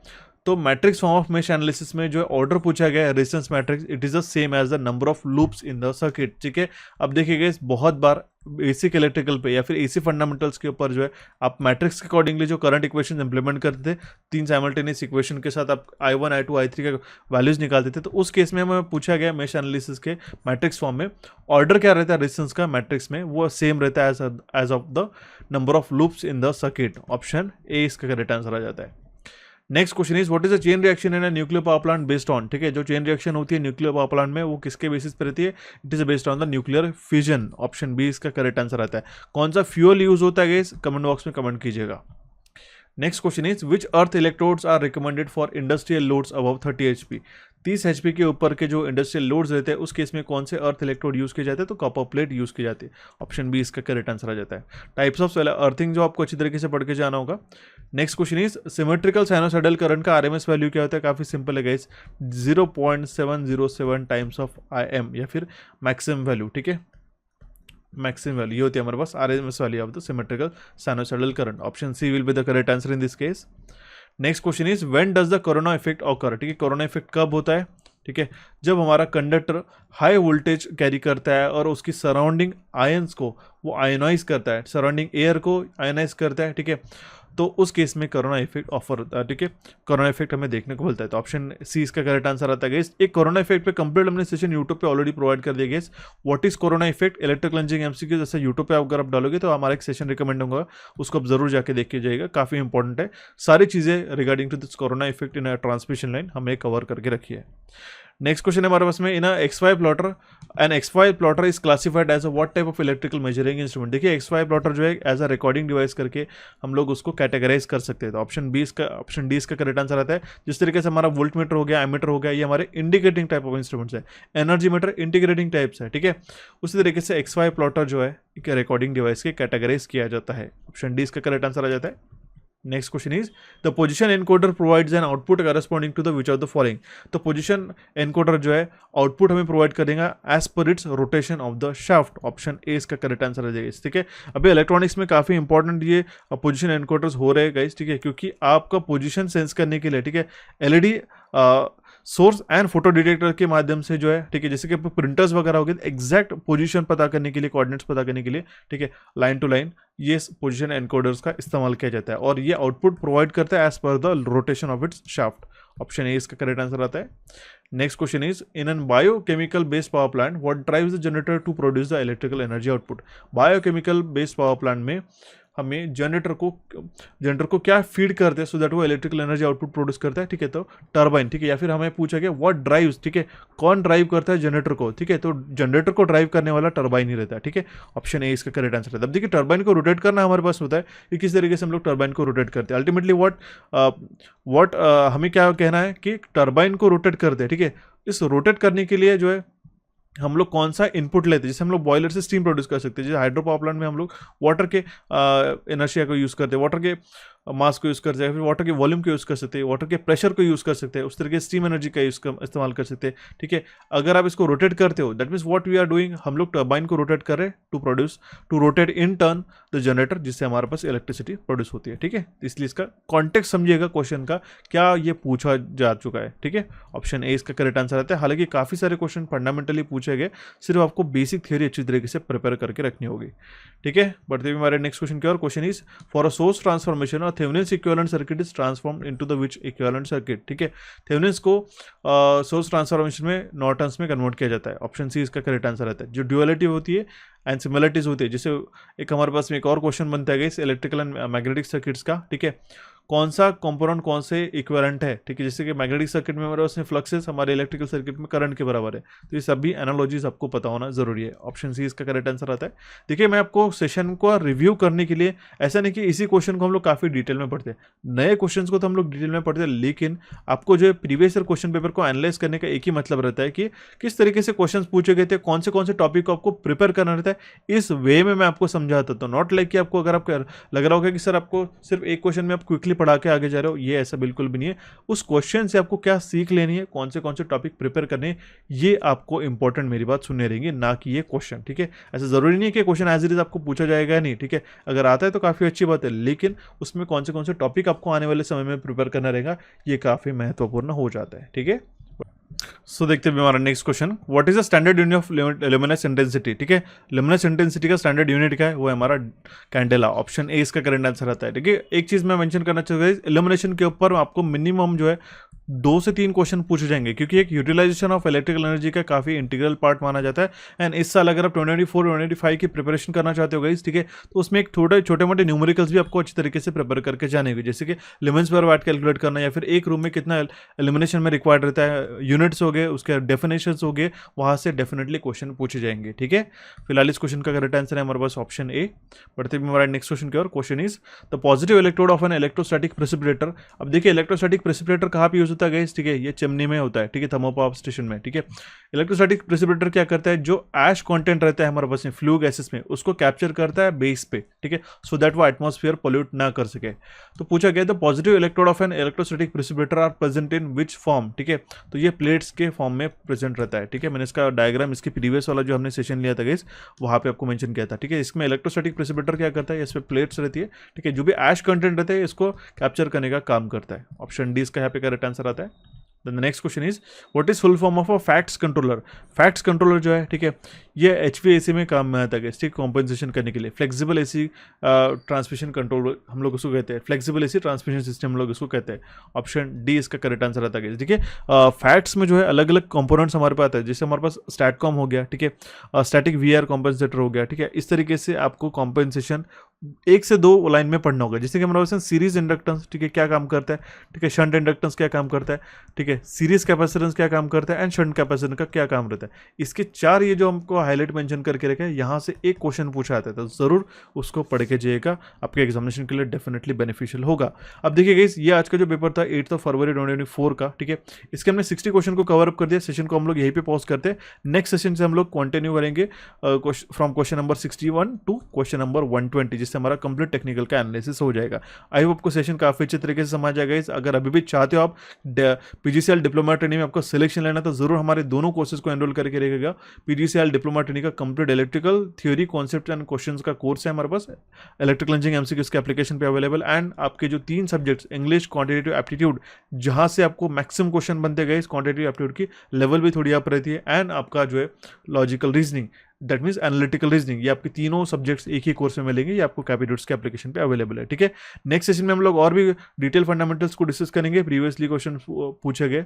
S1: तो matrix form of mesh analysis में जो ऑर्डर पूछा गया है resistance matrix, it is the same as the number of loops in the circuit. ठीक है, अब देखिएगा बहुत बार बेसिक इलेक्ट्रिकल पे या फिर एसी फंडामेंटल्स के ऊपर जो है आप मैट्रिक्स के अकॉर्डिंगली जो करंट इक्वेशन इंप्लीमेंट करते थे, 3 साइमल्टेनियस इक्वेशन के साथ आप I1 I2 I3 का वैल्यूज निकालते थे। तो उस केस में हमें पूछा गया मेश एनालिसिस के मैट्रिक्स फॉर्म में ऑर्डर क्या रहता है रेजिस्टेंस का मैट्रिक्स में, वो सेम रहता है as of the number of loops in the circuit. Option A इसका करेक्ट आंसर आ जाता है। Next question is what is the chain reaction in a nuclear power plant based on. ठीक है, जो चेन रिएक्शन होती है न्यूक्लियर पावर प्लांट में वो किसके बेसिस पे रहती है, it is based on the nuclear fission. Option B इसका करेक्ट आंसर आता है। कौन सा फ्यूल यूज होता है गाइस, कमेंट बॉक्स में कमेंट कीजिएगा। Next question is which earth electrodes are recommended for industrial loads above 30 HP। 30 HP के ऊपर के जो इंडस्ट्रियल लोड्स रहते हैं उस केस में कौन से अर्थ इलेक्ट्रोड यूज किए जाते हैं, तो कॉपर प्लेट यूज की जाती है। ऑप्शन बी इसका करेक्ट आंसर आ जाता है। टाइप्स ऑफ अर्थिंग जो आपको अच्छी तरीके से पढ़ के जाना होगा। Next question is symmetrical sinusoidal current का RMS वैल्यू क्या होता है, काफी सिंपल है गाइस, 0.707 टाइम्स ऑफ IM या फिर मैक्सिमम वैल्यू। ठीक है, मैक्सिमम वैल्यू ये होती है हमारे पास RMS value of the symmetrical sinusoidal current. Option C will be the correct answer in this case. Next question is when does the corona effect occur. ठीक है, कोरोना इफेक्ट कब होता है, ठीक है, जब हमारा कंडक्टर हाई वोल्टेज कैरी करता है और उसकी सराउंडिंग आयंस को वो आयनाइज करता है, सराउंडिंग एयर को आयनाइज करता है। ठीक है, तो उस केस में कोरोना इफेक्ट ऑफर होता है। ठीक है, कोरोना इफेक्ट हमें देखने को मिलता है। तो ऑप्शन सी इसका करेक्ट आंसर आता है। एक कोरोना इफेक्ट पे कंप्लीट हमने सेशन यूट्यूब पे ऑलरेडी प्रोवाइड कर दिया गया। What is corona effect electrical engineering MCQ, जैसे यूट्यूब पे अगर आप डालोगे तो हमारा एक सेशन रिकमेंड होगा, उसको आप जरूर जाके देख के जाइएगा, काफी इंपॉर्टेंट है। सारी चीजें regarding to this corona effect in transmission line हमने कवर करके रखी है। नेक्स्ट क्वेश्चन है हमारे पास में, in XY plotter an XY plotter is classified as a what type of electrical measuring instrument. देखिए, XY प्लॉटर जो है एज अ रिकॉर्डिंग डिवाइस करके हम लोग उसको कैटेगराइज कर सकते हैं। तो ऑप्शन डी इसका करेक्ट आंसर आता है। जिस तरीके से हमारा वोल्ट मीटर हो गया, एमीटर हो गया, ये हमारे इंडिकेटिंग टाइप ऑफ इंस्ट्रूमेंट्स है। एनर्जी मीटर इंटीग्रेटिंग टाइप्स है। ठीक है, उसी तरीके से XY प्लॉटर जो है रिकॉर्डिंग डिवाइस के कैटेगराइज किया जाता है। ऑप्शन डी इसका करेक्ट आंसर आ जाता है। Next question is the position encoder provides an output corresponding to the which of the following. तो पोजीशन एनकोडर जो है आउटपुट हमें प्रोवाइड करेगा as per its rotation of the shaft. Option A इसका correct answer आ जाएगा। ठीक है, अभी इलेक्ट्रॉनिक्स में काफी इंपॉर्टेंट ये पोजीशन एनकोडर्स हो रहे हैं गाइस। ठीक है, क्योंकि आपका पोजीशन सेंस करने के लिए, ठीक है, LED source and photo detector के माध्यम से जो है, ठीक है, जैसे कि प्रिंटर्स वगैरह हो गए, एग्जैक्ट पोजीशन पता करने के लिए, कोऑर्डिनेट्स पता करने के लिए, ठीक है, लाइन टू लाइन ये पोजीशन एनकोडर्स का इस्तेमाल किया जाता है और ये आउटपुट प्रोवाइड करता है as per the rotation of its shaft. Option A इसका करेक्ट आंसर आता है। Next question is in an biochemical based power plant what drives the generator to produce the electrical energy output. Biochemical based power plant में हमें generator को क्या feed करते हैं so that वो इलेक्ट्रिकल एनर्जी आउटपुट प्रोड्यूस करता है। ठीक है, तो टरबाइन। ठीक है, या फिर हमें पूछा गया व्हाट ड्राइव्स, ठीक है, कौन ड्राइव करता है जनरेटर को। ठीक है, तो जनरेटर को ड्राइव करने वाला टरबाइन ही रहता है। ठीक है, ऑप्शन ए इसका करेक्ट आंसर है। अब देखिए टरबाइन को रोटेट करना हमारे पास होता है कि किस तरीके से हम लोग टरबाइन को रोटेट करते हैं। अल्टीमेटली व्हाट हमें क्या कहना है कि टरबाइन को रोटेट करते हैं। ठीक है, इस रोटेट करने के लिए जो है हम लोग कौन सा इनपुट लेते हैं। जैसे हम लोग बॉयलर से स्टीम प्रोड्यूस कर सकते हैं, जैसे हाइड्रो पावर प्लांट में हम लोग वाटर के इनर्शिया को यूज़ करते हैं, वाटर के मास को यूज़ करते हैं, फिर वाटर के वॉल्यूम को यूज़ कर सकते हैं, वाटर के प्रेशर को यूज़ कर सकते हैं, उस तरीके स्टीम एनर्जी का इस्तेमाल कर सकते हैं। ठीक है, अगर आप इसको रोटेट करते हो that means what we are doing, हम लोग टर्बाइन को रोटेट कर रहे हैं to rotate in turn the generator, जिससे हमारे पास इलेक्ट्रिसिटी प्रोड्यूस होती है। ठीक है, इसलिए इसका कॉन्टेक्स्ट समझिएगा क्वेश्चन का, क्या ये पूछा जा चुका है। ठीक है, ऑप्शन ए इसका करेक्ट आंसर आता है। हालांकि काफ़ी सारे क्वेश्चन फंडामेंटली पूछे गए, सिर्फ आपको बेसिक थियरी अच्छी तरीके से प्रिपेयर करके रखनी होगी। ठीक है, बढ़ते हुए हमारे नेक्स्ट क्वेश्चन की ओर। Question is for a source transformation और Thevenin's equivalent circuit is transformed into the which equivalent circuit. ठीक है, थेवेनिन्स को सोर्स ट्रांसफॉर्मेशन में नॉर्टन्स में कन्वर्ट किया जाता है। ऑप्शन सी इसका करेक्ट आंसर आता है। जो ड्यूअलिटी होती है एंड सिमिलरिटीज होती है, जैसे एक हमारे पास में एक और क्वेश्चन बनता है इस इलेक्ट्रिकल एंड मैग्नेटिक सर्किट्स का। ठीक है, कौन सा कंपोनेंट कौन से इक्विवेलेंट है। ठीक है, जैसे कि मैग्नेटिक सर्किट में हमारे पास फ्लक्सेस हमारे इलेक्ट्रिकल सर्किट में करंट के बराबर है। तो ये सभी एनालॉजीज आपको पता होना जरूरी है। ऑप्शन सी इसका करेक्ट आंसर आता है। देखिए मैं आपको सेशन को रिव्यू करने के लिए, ऐसा नहीं कि इसी क्वेश्चन को हम लोग काफी डिटेल में पढ़ते हैं, नए क्वेश्चन को तो हम लोग डिटेल में पढ़ते हैं, लेकिन आपको जो है प्रीवियस ईयर क्वेश्चन पेपर को एनालाइज करने का एक ही मतलब रहता है कि किस तरीके से क्वेश्चन पूछे गए थे, कौन से टॉपिक को आपको प्रिपेयर करना रहता है। इस वे में मैं आपको समझाता हूं, नॉट लाइक कि आपको अगर आपको लग रहा होगा कि सर आपको सिर्फ एक क्वेश्चन में आप क्विकली पढ़ा के आगे जा रहे हो, ये ऐसा बिल्कुल भी नहीं है। उस क्वेश्चन से आपको क्या सीख लेनी है, कौन से टॉपिक प्रिपेयर करने हैं, ये आपको इंपॉर्टेंट मेरी बात सुनने रहेंगे, ना कि ये क्वेश्चन। ठीक है, ऐसा जरूरी नहीं है कि क्वेश्चन एज इट इज आपको पूछा जाएगा नहीं। ठीक है, अगर आता है तो काफी अच्छी बात है, लेकिन उसमें कौन से टॉपिक आपको आने वाले समय में प्रिपेयर करना रहेगा, ये काफी महत्वपूर्ण हो जाता है। ठीक है, सो देखते हैं हमारा next question, what is the standard unit of luminous intensity. ठीक है, ल्यूमिनस इंटेंसिटी का स्टैंडर्ड यूनिट क्या है, वो है हमारा कैंडेला। ऑप्शन ए इसका करेक्ट आंसर आता है। ठीक है, एक चीज मैं मेंशन करना चाहूंगा, इल्यूमिनेशन के ऊपर आपको मिनिमम जो है 2 से 3 क्वेश्चन पूछे जाएंगे, क्योंकि एक यूटिलाइजेशन ऑफ इलेक्ट्रिकल एनर्जी का काफी इंटीग्रल पार्ट माना जाता है। एंड इस साल अगर आप 2024-2025 की प्रिपरेशन करना चाहते हो गाइस, ठीक है, तो उसमें एक छोटे मोटे न्यूमेरिकल्स भी आपको अच्छी तरीके से प्रिपेयर करके जाने होंगे, जैसे कि लिमेंस पर वाट कैलकुलेट करना, या फिर एक रूम में कितना एलिमिनेशन में रिक्वायर्ड रहता है, यूनिट्स हो गए, उसके डेफिनेशंस हो गए, वहां से डेफिनेटली क्वेश्चन पूछे जाएंगे। ठीक है, फिलहाल इस क्वेश्चन का करेक्ट आंसर है हमारे पास ऑप्शन ए। बढ़ते हुए हमारा नेक्स्ट क्वेश्चन की ओर। Question is the positive electrode of an electrostatic precipitator. अब देखिए इलेक्ट्रोस्टैटिक प्रेसिपिटेटर कहाँ पे यूज होता है गाइस, ठीक है, ये चिमनी में होता है। ठीक है, थर्मोपावर स्टेशन में। ठीक है, इलेक्ट्रोस्टैटिक प्रेसिपिटेटर क्या करता है, जो ऐश कंटेंट रहता है हमारे पास में फ्लू गैसेस में, उसको कैप्चर करता है बेस पे। ठीक है, सो दैट वो एटमॉस्फेयर पोल्यूट ना कर सके। तो पूछा गया the positive electrode of an electrostatic precipitator are present in which form. ठीक है, तो ये प्लेट्स के फॉर्म में प्रेजेंट रहता है। ठीक है, मैंने इसका डायग्राम इसके प्रीवियस वाला जो हमने सेशन लिया था गाइस, वहां पे आपको मेंशन किया था। ठीक है, इसमें इलेक्ट्रोस्टैटिक प्रेसिपिटेटर क्या करता है, इस पे प्लेट्स रहती है। ठीक है, जो भी ऐश कंटेंट रहता है इसको कैप्चर करने का काम करता है। ऑप्शन डी इसका यहाँ पे करेक्ट आंसर आता है। Then the next question is what is full form of a FACTS controller। FACTS controller जो है, ठीक है, ये HVAC में काम में आता है स्टिक कॉम्पेंसेशन करने के लिए। फ्लेक्सिबल एसी ट्रांसमिशन कंट्रोल हम लोग उसको कहते हैं, फ्लेक्सिबल एसी ट्रांसमिशन सिस्टम हम लोग उसको कहते हैं। ऑप्शन डी इसका करेक्ट आंसर आता है। ठीक है, फैक्ट्स में जो है अलग अलग कंपोनेंट्स हमारे पास आता है, जैसे हमारे पास स्टैटकॉम हो गया, ठीक है, स्टैटिक VR कॉम्पेंसेटर हो गया। ठीक है, इस तरीके से आपको कॉम्पेंसेशन 1 से 2 लाइन में पढ़ना होगा। जैसे कि हमारे पास सीरीज इंडक्टेंस, ठीक है, क्या काम करता है, ठीक है, शंट इंडक्टेंस क्या काम करता है, ठीक है, सीरीज कैपेसिटेंस क्या काम करता है, एंड शंट कैपेसिटेंस का क्या काम रहता है। इसके 4 ये जो हमको हाईलाइट मेंशन करके रखे हैं, यहाँ से एक क्वेश्चन पूछा आता है, तो जरूर उसको पढ़ के जाइएगा, आपके एग्जामिनेशन के लिए डेफिनेटली बेनिफिशियल होगा। अब देखिए गाइस, ये आज का जो पेपर था 8 फरवरी 2024 का, ठीक है, इसके हमने 60 क्वेश्चन को कवर अप कर दिया। सेशन को हम लोग यहीं पे पॉज करते हैं, नेक्स्ट सेशन से हम लोग कंटिन्यू करेंगे from question number 61 to question number 120, जिससे हमारा कंप्लीट टेक्निकल का एनालिसिस हो जाएगा। आई होप आपको सेशन काफ़ी अच्छे तरीके से समझ आ गया। अगर अभी भी चाहते हो आप पीजीसीएल डिप्लोमा ट्रेनिंग में आपको सिलेक्शन लेना, तो जरूर हमारे दोनों कोर्सेज को एनरोल करके रखिएगा। पीजीसीएल डिप्लोमा ट्रेनिंग का complete electrical theory, concept and questions का कोर्स है हमारे पास, इलेक्ट्रिकल इंजीनियरिंग एमसीक्यूज के एप्लीकेशन पे अवेलेबल। एंड आपके जो 3 सब्जेक्ट्स इंग्लिश, क्वांटिटेटिव एप्टीट्यूड, जहां से आपको मैक्सिमम क्वेश्चन बनते गए, इस क्वांटिटेटिव एप्टीट्यूड की लेवल भी थोड़ी अप रहती है, एंड आपका जो है logical reasoning, that means analytical reasoning, ये आपके तीनों सब्जेक्ट्स एक ही कोर्स में मिलेंगे। ये आपको कैपिट्यूड्स के एप्लीकेशन पे अवेलेबल है, ठीक है। नेक्स्ट सेशन में हम लोग और भी डिटेल फंडामेंटल्स को डिस्कस करेंगे, प्रीवियसली क्वेश्चन पूछे गए,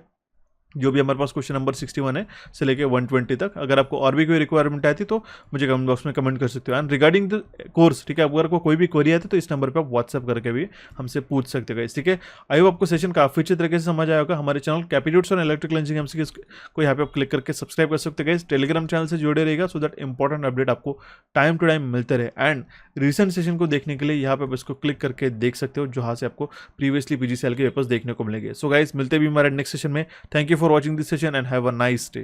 S1: जो भी हमारे पास क्वेश्चन नंबर 61 है से लेके 120 तक। अगर आपको और भी कोई रिक्वायरमेंट आती तो मुझे कमेंट बॉक्स में कमेंट कर सकते हो। एंड रिगार्डिंग द कोर्स, ठीक है, अगर आपको कोई भी क्वेरी आती है तो इस नंबर पे आप व्हाट्सएप करके भी हमसे पूछ सकते हो, ठीक है। आई होप आपको सेशन काफी अच्छे तरीके से समझ आया होगा। हमारे चैनल कैपिट्यूड्स और इलेक्ट्रिकल इंजीनियरिंग एमसीक्यूज को यहाँ पे आप क्लिक करके सब्सक्राइब कर सकते हो। टेलीग्राम चैनल से जुड़े रहेगा, सो दैट इंपॉर्टेंट अपडेट आपको टाइम टू टाइम मिलते रहे। एंड रिसेंट सेशन को देखने के लिए यहाँ पे आप इसको क्लिक करके देख सकते हो, जहाँ से आपको प्रीवियसली पीजीसीएल के पेपर्स देखने को मिलेंगे। सो गाइस, मिलते भी हमारे नेक्स्ट सेशन में। Thank you for watching this session and have a nice day.